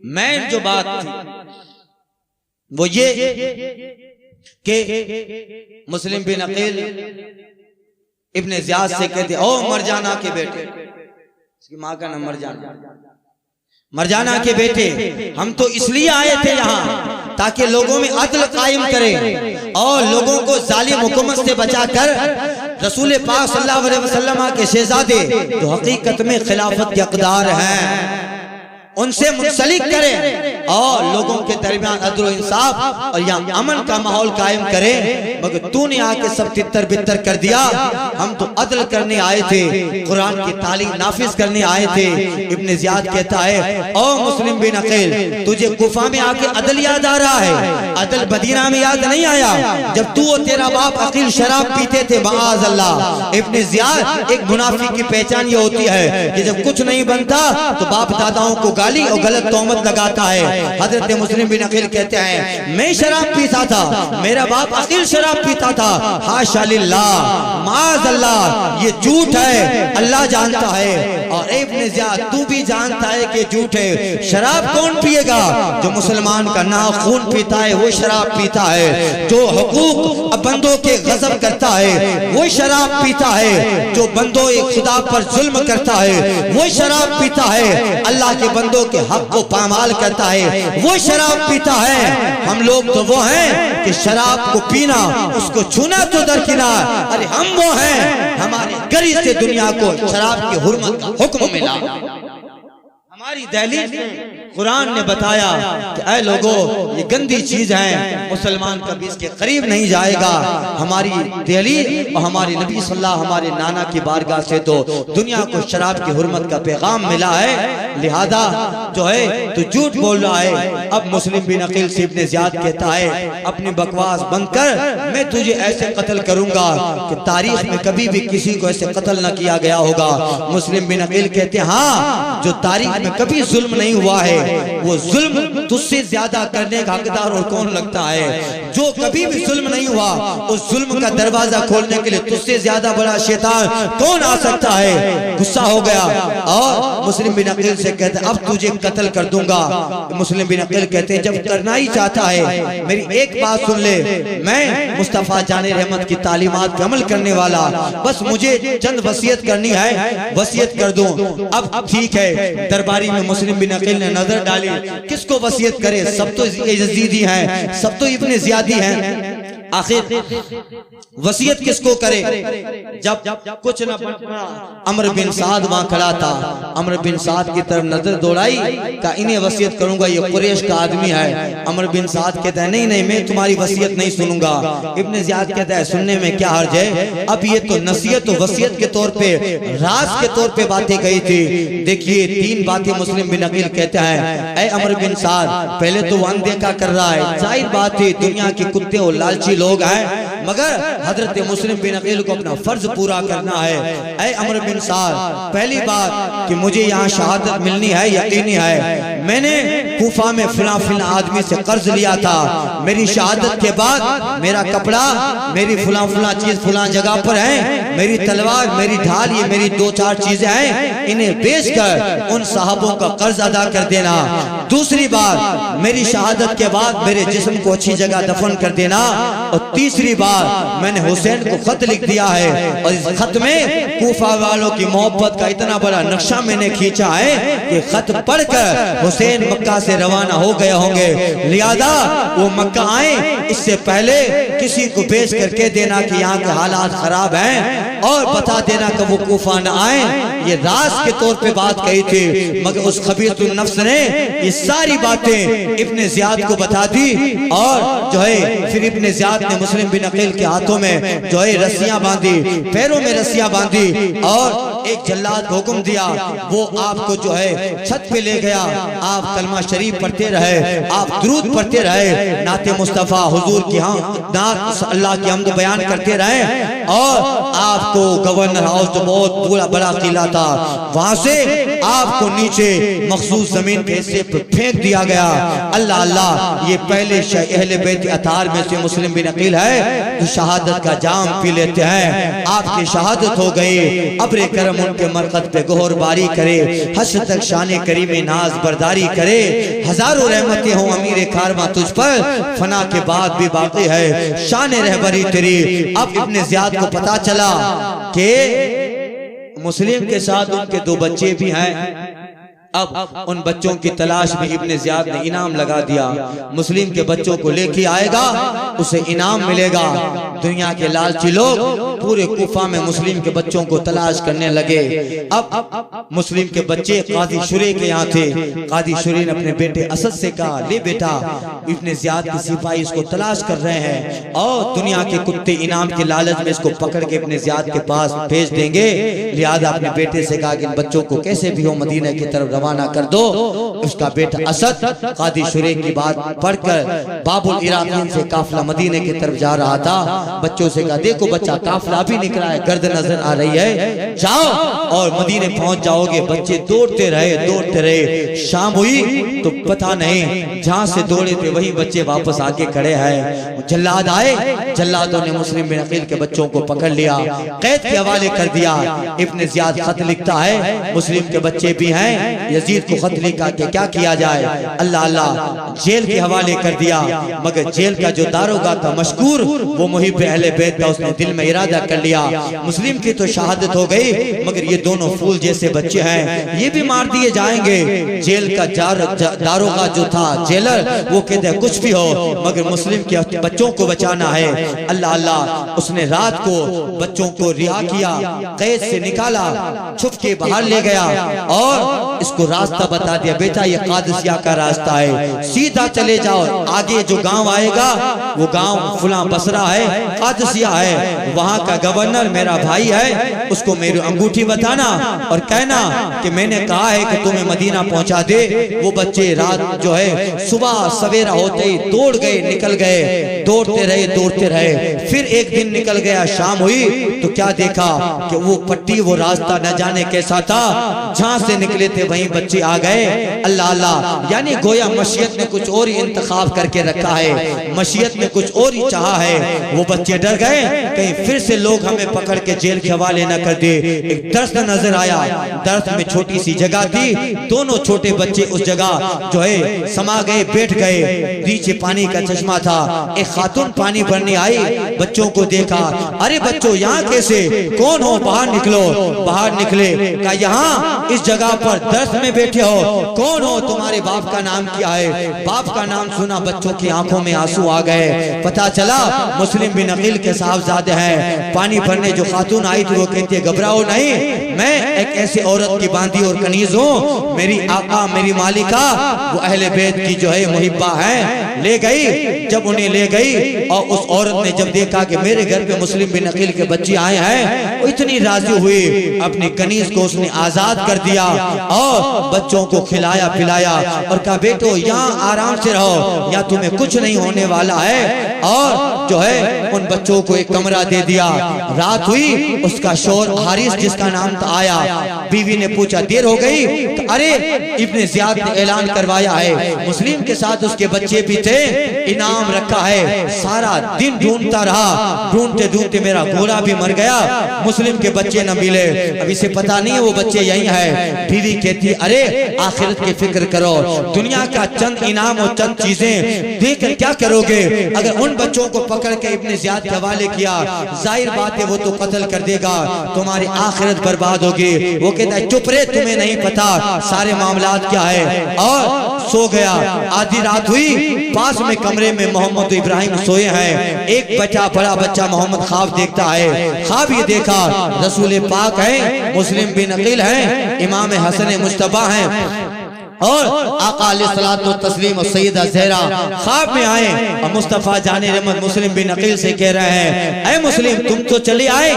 मैं जो बात थी वो ये कि मुस्लिम बिन अकील इब्ने जियाद से कहते ओ मरजाना के बेटे, इसकी माँ का नाम मरजाना के बेटे, हम तो इसलिए आए थे यहाँ ताकि लोगों में अदल कायम करें और लोगों को जालिम हुकूमत से बचाकर रसूल पाक सल्लल्लाहु अलैहि वसल्लम के शहजादे जो हकीकत में खिलाफत के हकदार हैं उनसे मुंसलिक करें और लोगों के दरमियान अदल और इंसाफ और यहाँ अमन का माहौल कायम करें। मगर तूने आके सब तितर बितर कर दिया। हम तो अदल करने आए थे, कुरान की तालीम नाफिज करने आए थे। इब्ने जियाद कहता है ओ मुस्लिम बिन अकील तुझे गुफा में आके अदल याद आ रहा है, अदल मदीना में याद नहीं आया जब तू और तेरा बाप अकील शराब पीते थे। माअज़ अल्लाह। इब्ने जियाद एक मुनाफिक की पहचान ये होती है कि जब कुछ नहीं बनता तो बाप दादाओं को गाली और गलत तोहमत लगाता है। हजरत मुस्लिम बिन अकील कहते हैं मैं शराब पीता था, मेरा बाप अकील शराब पीता था। हाशा लिल्लाह, माअज़ अल्लाह, ये झूठ है, अल्लाह जानता है और इब्ने जियाद तू भी जानता है कि झूठ है। शराब कौन पिएगा? जो मुसलमान का नाखून पीता है वो शराब पीता है। जो हुकूक बंदों के गज़ब करता है वो शराब पीता है। जो बंदों खुदा पर जुल्म करता है वो शराब पीता है। अल्लाह के बंदों के हक को पामाल करता है वो शराब पीता है। हम लोग तो वो हैं कि शराब को पीना उसको छूना तो दरकिनार। अरे हम वो हैं हमारे गरीब से दुनिया को शराब की हुर्मत का हुक्म मिला। हमारी दहलीज कुरान ने बताया कि ऐ लोगों ये गंदी चीज है, मुसलमान कभी इसके करीब नहीं जाएगा। हमारी दहलीज और हमारी नबी सल्लल्लाहु हमारे नाना की बारगाह से तो दुनिया को शराब की हुर्मत का पैगाम मिला है, लिहाजा जो है तो झूठ बोल रहा है। अब मुस्लिम बिन अकील से इब्ने जियाद कहता है अपनी बकवास बंद कर, मैं तुझे ऐसे कत्ल करूंगा कि तारीख में कभी भी किसी को ऐसे कत्ल न किया गया होगा। मुस्लिम बिन अकील कहते हैं हाँ जो तारीख में कभी जुल्म नहीं हुआ है वो जुल्म तुझसे ज्यादा करने का हकदार और कौन लगता है। जो कभी भी जुल्म नहीं हुआ उस जुल्म का दरवाजा खोलने के लिए तुझसे ज्यादा बड़ा शैतान कौन आ सकता है। गुस्सा हो गया और मुस्लिम बिन अकील से कहते अब तुझे कत्ल कर दूंगा। मुस्लिम बिन अकील कहते हैं जब करना ही चाहता है मेरी एक बात सुन ले, मैं मुस्तफा जाने रहमत की तालीमात पे अमल करने वाला, बस मुझे चंद वसीयत करनी है, वसीयत कर दूं। अब ठीक है, दरबारी में मुस्लिम बिन अकील ने नजर डाली, किसको वसीयत करे, सब तो यजीदी हैं, सब तो इब्ने जियादी हैं, आखिर वसीयत किसको करे। जब कुछ न पड़ा अमर बिन साद वहां खड़ा था, अमर बिन साद की तरफ नजर दौड़ाई का इन्हें वसीयत करूंगा, ये कुरैश का आदमी है। अमर बिन साद कहता है नहीं नहीं मैं तुम्हारी वसीयत नहीं सुनूंगा। इब्ने जियाद कहता है सुनने में क्या हर्ज है, अब ये तो नसीहत और वसीयत के तौर पे राज के तौर पे बातें गई थी। देखिए तीन बातें मुस्लिम बिन अकील कहते हैं ऐ अमर बिन साद, पहले तो वो अनदेखा कर रहा है, जाहिर बात है दुनिया के कुत्ते और लालची लोग हैं, मगर हजरत मुस्लिम बिन अकील को अपना फर्ज पूरा करना है। ऐ अमर बिन साद, पहली बात कि मुझे यहाँ शहादत मिलनी है, यकीनी है। मैंने कूफा में फला फला आदमी से कर्ज लिया था, मेरी शहादत के बाद मेरा कपड़ा, मेरी फला फला चीज फला जगह पर है, मेरी तलवार, मेरी ढाल, ये मेरी दो चार चीजें हैं, इन्हें बेचकर उन साहबों का कर्ज अदा कर देना। दूसरी बार मेरी शहादत के बाद मेरे जिस्म को अच्छी जगह दफन कर देना, और तीसरी बार मैंने हुसैन को खत लिख दिया है और इस खत में कूफा वालों की मोहब्बत का इतना बड़ा नक्शा मैंने खींचा है कि खत पढ़कर हुसैन मक्का से रवाना हो गए होंगे, लिहाजा वो मक्का आए इससे पहले किसी को भेज करके देना कि यहाँ के हालात खराब हैं और बता देना कि वो कूफा न आए। ये राज के तौर पे बात कही थी, मगर उस खबीसुन नफ्स ने ये सारी बातें इब्ने ज़ियाद को बता दी और जो है फिर इब्ने ज़ियाद ने मुस्लिम बिन अकील के हाथों में जो है रस्सियां बांधी, पैरों में रस्सियां बांधी और एक जल्लाद को हुक्म दिया, वो आपको जो है छत पे ले गया। आप कलमा शरीफ पढ़ते रहे, आप दुरूद पढ़ते रहे, नाते मुस्तफ़ा हुजूर की अल्लाह की हम्द बयान करते रहे और आपको गवर्नर हाउस जो बहुत पूरा बड़ा किला था वहां से आपको नीचे मखसूस जमीन के हिस्से पर फेंक दिया गया। अल्लाह अल्लाह, ये पहले अहले बैत अतार में से मुस्लिम बिन अकील है जो शहादत का जाम पी लेते हैं। आपकी शहादत हो गई, अब्रे करम उनके मरकत पे गोहर बारी करे, हश्र तक शान करीम नाज बरदारी करे। हजारों रहमतें हों अमीर कारवां तुझ पर, फना के बाद भी बाकी है शान रहबरी तेरी। अब इब्ने ज़ियाद को पता चला कि मुस्लिम के साथ उनके दो बच्चे भी हैं। अब उन बच्चों की तलाश में इब्ने ज़ियाद ने इनाम लगा दिया, मुस्लिम के बच्चों को लेके आएगा उसे इनाम मिलेगा। दुनिया के लालची लोग पूरे कूफा में मुस्लिम के बच्चों को तलाश करने लगे। अब मुस्लिम के बच्चे काजी शुरे के यहाँ थे। काजी शुरे ने अपने बेटे असद से कहा, ले बेटा, इब्ने ज़ियाद के सिपाही इसको तलाश कर रहे हैं और दुनिया के कुत्ते इनाम के लालच में इसको पकड़ के इब्ने ज़ियाद के पास भेज देंगे। लिहाजा अपने बेटे से कहा कि इन बच्चों को कैसे भी हो मदीना की तरफ रवाना कर दो। उसका बेटा असद कादी शुरे की बात पढ़कर बाबुल इराकीन से काफिला मदीने की तरफ जा रहा था। बच्चों से कहा, देखो बच्चा काफिला भी निकला है, गर्द नजर आ रही है, जाओ और मदीने पहुंच जाओगे। बच्चे दौड़ते रहे। शाम हुई तो पता नहीं जहां से दौड़े थे वही बच्चे वापस आके खड़े हैं। जल्लाद आए, जल्लादों ने मुस्लिम बिन अकील के बच्चों को पकड़ लिया, कैद के हवाले कर दिया। इब्ने ज़ियाद खत लिखता है, मुस्लिम के बच्चे भी हैं, यजीद को खत लिखा कि क्या किया जाए। अल्लाह अल्लाह, जेल के हवाले कर दिया। मगर जेल का जो दारोगा था मशकूर, वो मुहिब अहले बैत का, उसने दिल में इरादा कर लिया मुस्लिम की तो शहादत हो गई, मगर ये दोनों फूल जैसे बच्चे हैं ये भी मार दिए जाएंगे। जेल का दारोगा जो था जेलर, वो कहते हैं कुछ भी हो मगर मुस्लिम के बच्चों को बचाना है। अल्लाह अल्लाह, उसने रात को बच्चों को रिहा किया, कैद से निकाला, छुप के बाहर ले गया और इसको रास्ता बता दिया, बेटा ये कादिसिया का रास्ता है, सीधा चले जाओ, आगे जो गांव आएगा वो गांव फुला बसरा है, कादिसिया है, वहां का गवर्नर मेरा भाई है, उसको मेरी अंगूठी बताना और कहना कि मैंने कहा है कि तुम्हें मदीना पहुंचा दे। वो बच्चे रात जो है सुबह सवेरा होते ही दौड़ गए, निकल गए, दौड़ते रहे। फिर एक दिन निकल गया, शाम हुई तो क्या देखा कि वो पट्टी, वो रास्ता न जाने कैसा था, जहां से निकले थे वहीं बच्चे आ गए। अल्लाह अल्लाह, यानी गोया मशीयत ने कुछ और ही इंतखाब करके रखा है, मशीयत ने कुछ और ही चाहा है। वो बच्चे डर गए कहीं फिर से लोग हमें पकड़ के जेल के हवाले न कर दे। एक दरख्त नजर आया, दरख्त में छोटी सी जगह थी, दोनों छोटे बच्चे उस जगह जो है समा गए, बैठ गए। नीचे पानी का चश्मा था, एक खातून पानी भरने आई, बच्चों को देखा, अरे बच्चों यहाँ कैसे, कौन हो, बाहर निकलो। बाहर निकले, कहा यहाँ इस जगह पर दरख्त में बैठे हो, कौन हो, तुम्हारे बाप का नाम क्या है। बाप का नाम सुना, बच्चों की आंखों में आंसू आ गए। पता चला मुस्लिम बिन अकील के साहबजादे हैं। पानी भरने जो खातून आई थी वो कहती है, घबराओ नहीं, मैं एक ऐसी औरत की बांदी और कनीज हूँ, मेरी आका मेरी मालिका वो अहले बैत की जो है मुहिब्बा है। ले गई, जब उन्हें ले गई और उस औरत ने जब देखा कि मेरे घर पे मुस्लिम बिन अकील के बच्चे आए हैं, वो इतनी राजी हुई, अपनी कनीज को उसने आजाद कर दिया और बच्चों को खिलाया पिलाया और कहा, बेटो यहाँ आराम से रहो, या तुम्हें कुछ नहीं होने वाला है। और जो है उन बच्चों को एक कमरा दे दिया। रात हुई, उसका शोर हारिस जिसका नाम था आया, बीवी ने पूछा देर हो गई, तो अरे इब्ने ज़ियाद ने ऐलान करवाया है, मुस्लिम के साथ उसके बच्चे भी थे, इनाम रखा है। सारा दिन ढूंढता रहा, ढूंढते ढूंढते मेरा घोड़ा भी मर गया, मुस्लिम के बच्चे न मिले। अब इसे पता नहीं है वो बच्चे यही है। बीवी कहती अरे आखिरत की फिक्र करो, दुनिया का चंद इनाम और चंद चीजें देकर क्या करोगे? अगर उन बच्चों को पकड़ के इब्ने ज़ियाद के हवाले किया, जाहिर बात है वो तो कत्ल कर देगा, तुम्हारी आखिरत बर्बाद होगी। वो कहता है चुप रहे, तुम्हें नहीं पता सारे मामलात क्या है। और सो गया। आधी रात हुई, पास में कमरे में मोहम्मद इब्राहिम सोए हैं। एक बच्चा, बड़ा बच्चा मोहम्मद ख्वाब देखता है। ख्वाब ये देखा रसूल पाक है, मुस्लिम बिन अकील है, इमाम हसन मुस्तफा है और आका अलैहिस्सलातु तस्लीम और सैयदा ज़हरा ख्वाब में आए और मुस्तफा जाने रहमत मुस्लिम बिन अकील से कह रहे हैं, ऐ मुस्लिम तुम तो चले आए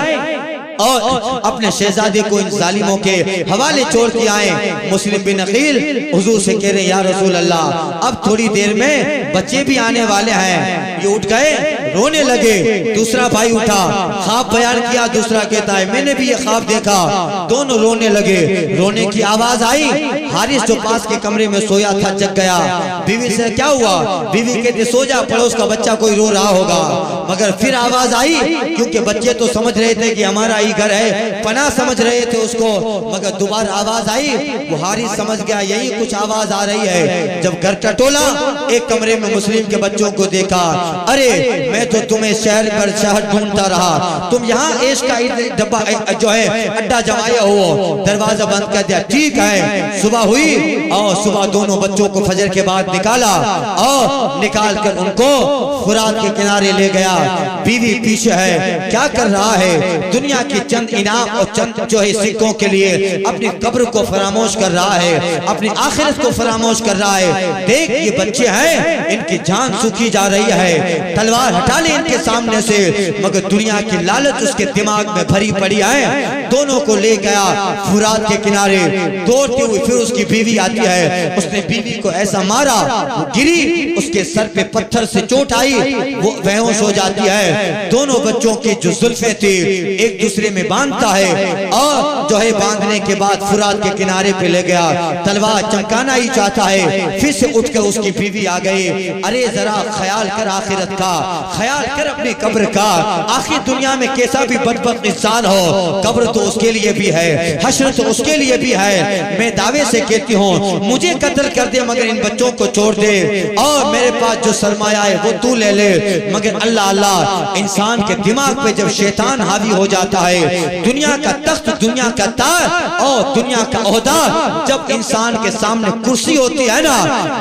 और अपने शहजादे को इन जालिमों के हवाले छोड़ के आए। मुस्लिम बिन अकील हुजूर से कह रहे हैं, या रसूल अल्लाह अब थोड़ी देर में बच्चे भी आने वाले हैं। ये उठ गए, रोने लगे। दूसरा भाई उठा, ख्वाब बयान किया। दूसरा कहता है मैंने भी ये ख्वाब देखा। दोनों रोने लगे। रोने की आवाज आई। हारिस जो पास के कमरे में सोया था जग गया। बीवी से क्या हुआ? बीवी कहती सो जा, पड़ोस का बच्चा कोई रो रहा होगा। मगर फिर आवाज आई, क्योंकि बच्चे तो समझ रहे थे कि हमारा ही घर है, पना समझ रहे थे उसको। मगर दोबारा आवाज आई, वो हारिस समझ गया यही कुछ आवाज आ रही है। जब घर टटोला, एक कमरे में मुस्लिम के बच्चों को देखा। अरे मैं तो तुम्हें शहर पर शहर ढूंढता रहा, तुम यहाँ ऐश का डब्बा जो है अड्डा जमाया हो। दरवाजा बंद कर दिया। ठीक है। सुबह हुई और सुबह दोनों बच्चों को फजर के बाद निकाला और निकाल कर उनको फुरात के किनारे ले गया। बीवी पीछे है, क्या कर रहा है? दुनिया की चंद इनाम और चंद जो है सिक्कों के लिए अपनी कब्र को फरामोश कर रहा है, अपनी आखिरत को फरामोश कर रहा है। देख ये बच्चे हैं, इनकी जान सूखी जा रही है, तलवार हटा ले इनके सामने से। मगर दुनिया की लालच उसके दिमाग में भरी पड़ी है। दोनों को ले गया फुरात के किनारे। दौड़ती हुई फिर उसकी बीवी आती है। उसने बीवी को ऐसा मारा, वो गिरी, उसके सर पे पत्थर से चोट आई, वो बेहोश हो जाती है। दोनों बच्चों की जो जुल्फें थी एक दूसरे में बांधता है और जो है बांधने के बाद फुरात के किनारे पे ले गया। तलवार चमकाना ही चाहता है। फिर से उठकर उसकी बीवी आ गई। अरे जरा ख्याल कर आखिरत का, ख्याल कर अपनी कब्र का। आखिर दुनिया में कैसा भी बदबख्त इंसान हो, कब्र तो उसके लिए भी है, हश्र तो उसके लिए भी है। मैं दावे से कहती हूँ मुझे कत्ल कर दे मगर इन बच्चों को छोड़ दे, और मेरे पास जो सरमाया है वो तू ले ले। मगर अल्लाह अल्लाह, इंसान के दिमाग पे जब शैतान हावी हो जाता है, दुनिया का तख्त, दुनिया का ताज और दुनिया का ओहदा जब इंसान के सामने कुर्सी होती है ना,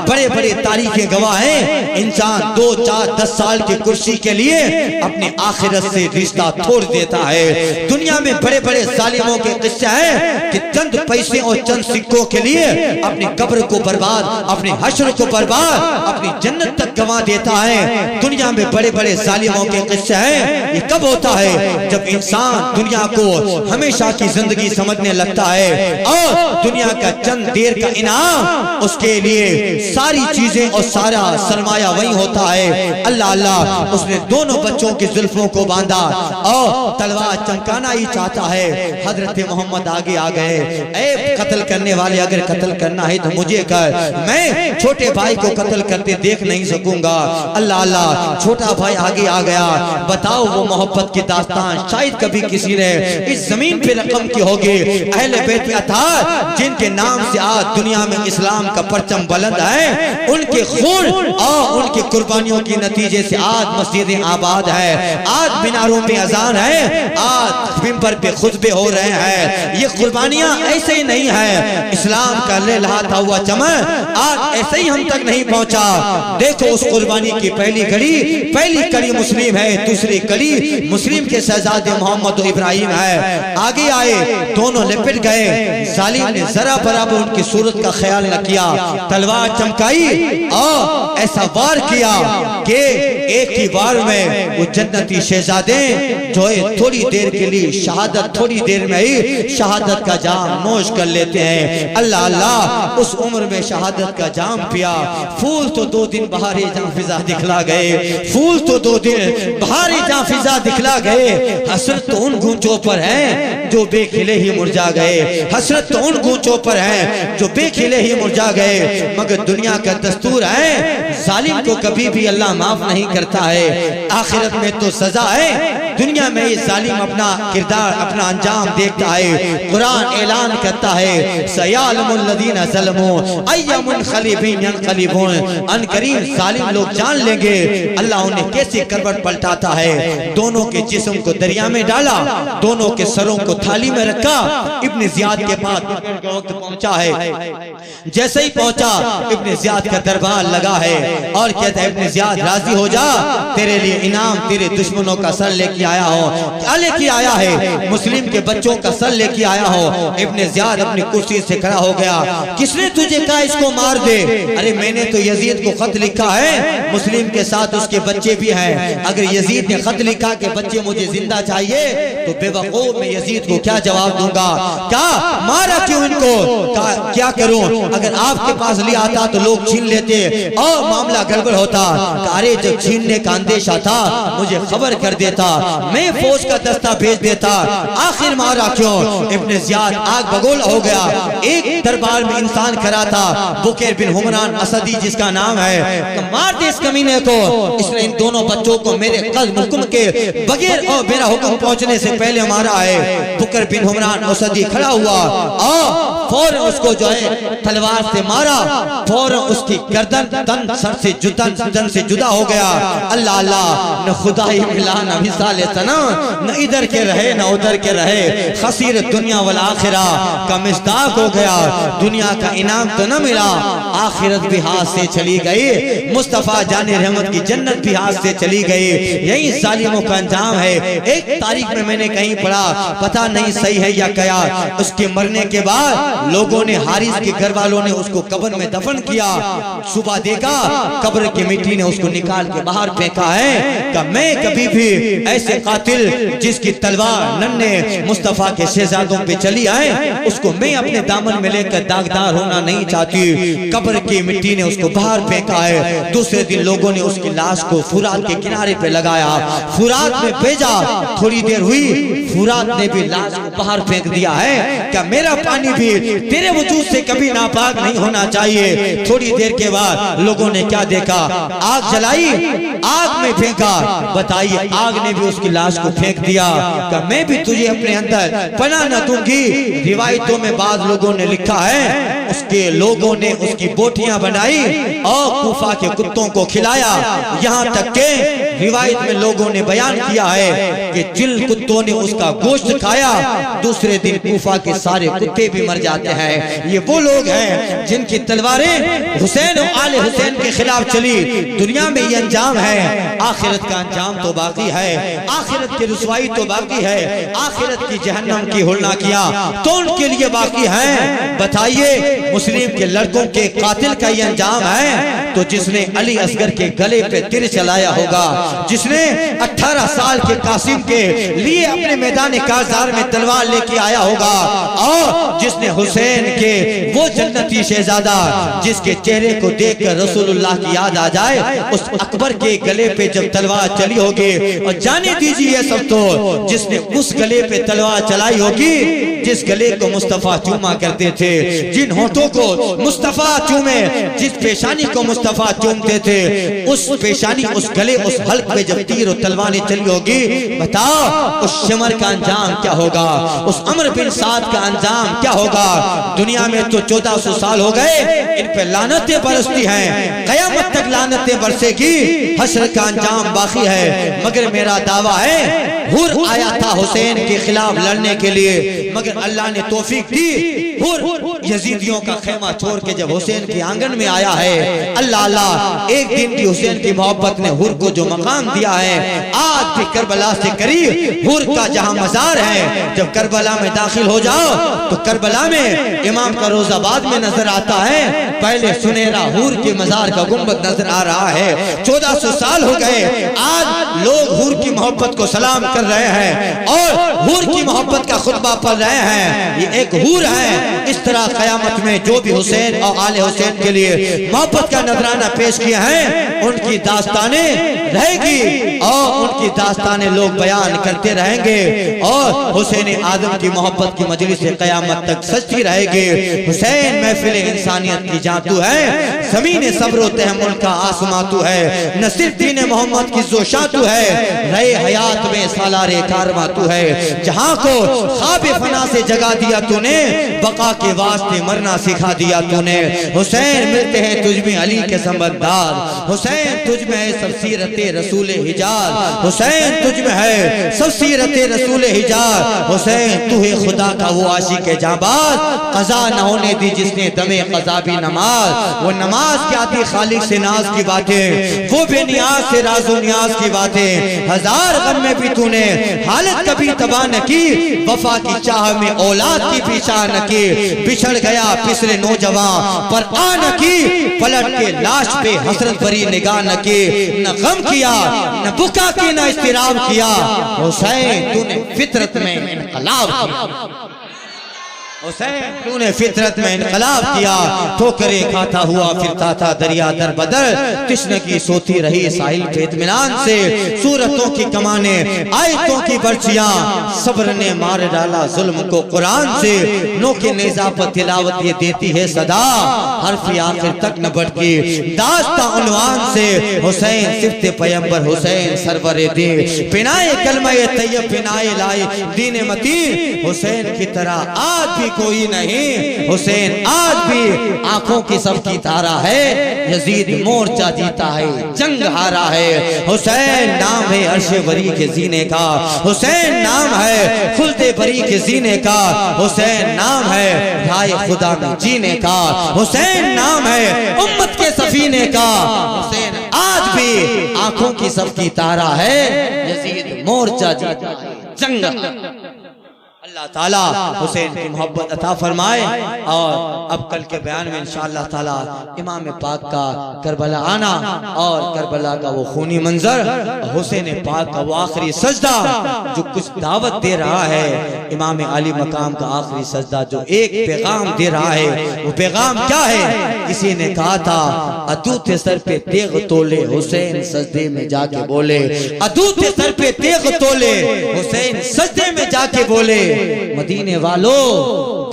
बड़े बड़े तारीखें गवाह हैं, इंसान 2, 4, 10 साल की कुर्सी के लिए अपनी आखिरत से रिश्ता तोड़ देता है। दुनिया में बड़े बड़े जालिमों के किस्से हैं कि चंद पैसे और चंद सिक्कों के लिए अपनी कब्र को बर्बाद, अपनी हश्र को बर्बाद, अपनी जन्नत तक गंवा देता है। दुनिया में बड़े बड़े जालिमों के किस्से हैं। ये कब होता है? जब इंसान दुनिया को हमेशा की जिंदगी समझने लगता है और दुनिया का चंद देर का इनाम उसके लिए सारी चीजें और सारा सरमाया वही होता है। अल्लाह अल्लाह, उसने दोनों बच्चों की जुल्फों को बांधा और तलवार चमकाना ही चाहता है। हजरत मोहम्मद आगे आ गए। ऐ कत्ल करने वाले, अगर कत्ल करना है तो मुझे कर, मैं छोटे भाई को कत्ल करते देख नहीं सकूंगा। अल्लाह अल्लाह, छोटा भाई आगे आ गया। बताओ वो मोहब्बत की दास्तान शायद कभी किसी ने इस जमीन पे रकम की होगी। अहले बैत अतार जिनके नाम से आज दुनिया में इस्लाम का परचम बुलंद है, उनके खून और उनकी कुर्बानियों के नतीजे से आज मस्जिदें आबाद है, आज मीनारों पे अजान है, आज मिंबर पे खुतबे हो रहे हैं। ये कुर्बानियां ऐसे ही नहीं है। इस्लाम का लहलहाता हुआ चमन आज ऐसे ही हम तक नहीं पहुंचा। देखो उस कुर्बानी की पहली कड़ी मुस्लिम है, दूसरी कड़ी मुस्लिम के शहजादे मोहम्मद इब्राहिम है। आगे आए, दोनों लिपट गए। जालिम ने जरा बराबर उनकी सूरत का ख्याल न किया, तलवार चमकाई और ऐसा वार किया कि एक ही वार में वो जन्नती शहजादे जो है थोड़ी देर के लिए शहादत, थोड़ी देर में ही शहादत का जाम नोश कर लेते हैं। अल्लाह अल्लाह, उस उम्र में शहादत का जाम पिया। फूल तो 2 दिन बहारे जाफिजा दिखला गए, फूल तो 2 दिन बहारे जाफिजा दिखला गए। हसरत तो उन गूंचों पर है जो बेखिले ही मुरझा गए, हसरत तो उन गूंचों पर है जो बेखिले ही मुरझा गए। मगर दुनिया का दस्तूर है, जालिम को कभी भी अल्लाह माफ नहीं करता है। है, आखिरत में तो सजा है। दुनिया में ये जालिम अपना किरदार अपना अंजाम देखता है। कुरान ऐलान करता है सयालमुल लदीना ज़लमू अय्या मुनक़लिबिन यनक़लिबून, अनकरीब जालिम लोग जान लेंगे अल्लाह उन्हें कैसे करवट पलटाता है। दोनों के जिस्म को दरिया में डाला, दोनों के सरों को थाली में रखा। इब्न ज़ियाद के पास वक्त पहुंचा है, जैसे ही पहुंचा इब्न ज़ियाद का दरबार लगा है और कहता है इब्न ज़ियाद राजी हो जा, तेरे लिए इनाम तेरे दुश्मनों का सर लेके आया हो। क्या लेके आया है? मुस्लिम के बच्चों का सर लेके आया हो। इब्न ज़ियाद अपनी कुर्सी से खड़ा हो गया। किसने तुझे कहा इसको मार दे? अरे मैंने तो यजीद को खत लिखा है, मुस्लिम के साथ उसके बच्चे भी हैं। अगर यजीद ने खत लिखा कि बच्चे मुझे जिंदा चाहिए तो बेवकूफ मैं यजीद को क्या जवाब दूंगा? क्या मारा क्यों इनको? क्या करूं? अगर आपके पास ले आता तो लोग छीन लेते और मामला गड़बड़ होता। अरे जब छीनने का अंदेशा था मुझे खबर कर देता, मैं फौज का दस्ता भेज देता। आखिर मारा क्यों? इब्न ज़ियाद आग बगोला हो गया। एक दरबार में इंसान खड़ा था, बुकैर बिन हुमरान असदी जिसका नाम है, तो मार दे इस कमीने को। इसने इन दोनों बच्चों को मेरे हुक्म के बगैर और मेरा हुक्म पहुंचने से पहले मारा है। बुकैर बिन हुमरान असदी खड़ा हुआ और फौरन उसको जो है तलवार से मारा। फौरन उसकी गर्दन तन सर से जन से जुदा हो गया। अल्लाह अल्लाह, न खुदा ही मिला न मिसाल सना, न इधर के रहे न उधर के रहे। खसीर दुनिया वल आखिरा का मिस्दाक हो गया। दुनिया का इनाम तो न मिला, आखिरत भी हाथ से चली गई। मुस्तफा जाने रहमत की जन्नत भी हाथ से चली गई। यही जालिमों का अंजाम है। एक तारीख में मैंने कहीं पढ़ा, पता नहीं सही है या क्या, उसके मरने के बाद लोगों ने हारिस के घर वालों ने उसको कब्र में दफन किया। सुबह देखा कब्र की मिट्टी ने उसको निकाल के बाहर फेंका है। कि मैं कभी भी ऐसे कातिल जिसकी तलवार नन्हे मुस्तफा के शहजादों पे चली आए उसको मैं अपने दामन में लेकर दागदार होना नहीं चाहती। कब्र की मिट्टी ने उसको बाहर फेंका है। दूसरे दिन लोगों ने उसकी लाश को फुरात के किनारे पे लगाया, फुरात में भेजा। थोड़ी देर हुई, फुरात ने भी लाश को बाहर फेंक दिया है। क्या मेरा पानी भी तेरे वजूद से कभी नापाक नहीं होना चाहिए? थोड़ी देर के बाद लोगों ने क्या देखा? आग जलाई, आग में फेंका। बताइए, आग ने भी उसकी लाश को फेंक दिया। कि मैं भी तुझे अपने अंदर पनाह न दूंगी। रिवायतों में बाद लोगों ने लिखा है उसके लोगों ने उसकी बोटियां बनाई और कूफा के कुत्तों को खिलाया। यहाँ तक के रिवायत में लोगों ने बयान किया है कि जिन कुत्तों ने उसका गोश्त खाया दूसरे दिन कूफा के सारे कुत्ते भी मर जाते हैं। ये वो लोग हैं जिनकी तलवारें हुसैन और आले हुसैन के खिलाफ चली। दुनिया में ये अंजाम है, आखिरत का अंजाम तो बाकी है। आखिरत की रुसवाई तो बाकी है। आखिरत की जहन्नम की होना किया तो उनके लिए बाकी है। बताइए, मुस्लिम के लड़कों के कातिल का ये अंजाम है तो जिसने अली असगर के गले पे तीर चलाया होगा, जिसने 18 साल के कासिम के लिए अपने मैदान काजार में तलवार लेके आया होगा, और जिसने हुसैन के वो जन्नती शहजादा जिसके चेहरे को देखकर रसूलुल्लाह की याद आ जाए, उस अकबर के गले पे जब तलवार चली होगी, और जाने दीजिए सब तो जिसने उस गले पे तलवार चलाई होगी जिस गले को मुस्तफा चूमा करते थे, जिन होठों को मुस्तफा चूमे, जिस पेशानी को मुस्तफा चूमते थे, उस पेशानी उस गले उस हल्क पे जब तीर और तलवारें चली होगी, बताओ उस शिमर का अंजाम क्या होगा? उस अमर बिन साद का अंजाम क्या होगा? दुनिया में तो 1400 साल हो गए, इन पे लानतें बरसती हैं, कयामत तक लानतें बरसेगी। हश्र का अंजाम बाकी है। मगर मेरा दावा है हुर आया था हुसैन के खिलाफ लड़ने के लिए, मगर अल्लाह ने तौफीक दी। हुर यजीदियों का खेमा छोड़ के जब हुसैन के आंगन में आया है, अल्लाह अल्लाह, एक दिन की हुसैन की मोहब्बत ने हुर को जो मकाम दिया है, आज भी करबला से करीब हुर का जहां मजार है, जब करबला में दाखिल हो जाओ तो करबला में इमाम का रोजा बाद में नजर आता है, पहले सुनहरा हुर के मजार का गुंबद नजर आ रहा है। 1400 साल हो गए, आज लोग हुर की मोहब्बत को सलाम कर रहे हैं और हुर की मोहब्बत का खुतबा पढ़ रहे हैं। ये एक हुर है, इस तरह कयामत में जो भी हुसैन और आले हुसैन के लिए मोहब्बत का नजराना पेश किया है, उनकी दास्तानें रहेगी और उनकी दास्तानें लोग बयान करते रहेंगे और हुसैन आदम की मोहब्बत की मजलिस से क़यामत तक सजती रहेगी। हुसैन महफिल इंसानियत की जातू है, ज़मीन सब्र तहम्मुल का आसमां तू है, न सिर्फ दीन मोहम्मद की जोशा तू है, रहे हयात में सालारे कारवां तू है। जहां को ख्वाब फना से जगा दिया तूने, बका के वास्ते मरना सिखा दिया तूने। हुसैन मिलते हैं तुझ में अली के संबंधार, हुसैन तुझ में है सब सीरत रसूल हिजाज, हुसैन तुझ में है सब सीरत रसूल हिजाज। हुसैन तू है खुदा का वो आशिक जाबाज, कज़ा न होने दी जिसने दमे कज़ा भी नमाज। वो नमाज क्या थी खालिक से नाज की बातें, वो बेनियाज से राजो नियाज की बातें। हजार गम में भी तूने हालत कभी तबाह न की, वफा की चाह में औलाद की पीछा न की। बिछड़ गया पिछले नौजवान पर आ न की, पलट के लाश पे हसरत भरी निगाह न की। न गम किया न बुका की न इस्तिराब किया, हुसैन तूने फितरत में इनकलाब किया। हुसैन तूने फितरत में इनकलाब किया। ठोकरे खाता हुआ फिरता था दरिया दर बदर, तिश्न की सोती रही साहिल पे इत्मीनान से। सूरतों की कमाने आयतों की बर्चियां, सब्र ने मार डाला जुल्म को कुरान से। नोके नेज़ा पर तिलावत ये देती है सदा, हर्फ आखिर तक न बढ़ती दास्तां उन्वान से। हुसैन सिफ्ते पैगंबर हुसैन सरवरे दे, बिनाए कलमा तैयब बिनाए लाए दीन मतीन। हुसैन की तरह आज भी कोई नहीं, हुसैन आज भी आंखों की सबकी तारा है। यजीद मोर्चा जीता है जंग हारा है, हुसैन नाम है अर्शे बरी के जीने का, हुसैन नाम है खुल्दे बरी के जीने का, हुसैन नाम है राय खुदा में जीने का, हुसैन नाम है उम्मत के सफीने का। हुसैन आज भी आंखों की सबकी तारा है, यजीद मोर्चा जीता है जंग। अल्लाह ताला हुसैन की मोहब्बत अता फरमाए। और अब कल के बयान में इंशाअल्लाह ताला इमाम पाक का करबला आना और करबला का वो खूनी मंजर, हुसैन पाक का वो आखिरी सजदा जो कुछ दावत दे रहा है, इमाम आली मकाम का आखिरी सजदा जो एक पैगाम दे रहा है। वो पैगाम क्या है? किसी ने कहा था अदू थे सर पे तेग तोले, हुसैन सजदे में जाके बोले। अदू थे सर पे तेग तोले, हुसैन सजदे में जाके बोले। मदीने वालों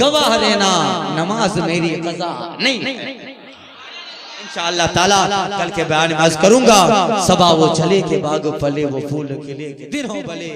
गवाह रहना, नमाज मेरी कज़ा नहीं। इंशाअल्लाह ताला कल के बयान में अर्ज करूंगा, सबा वो चले के बाग फले वो फूल खिले के दिन हो भले।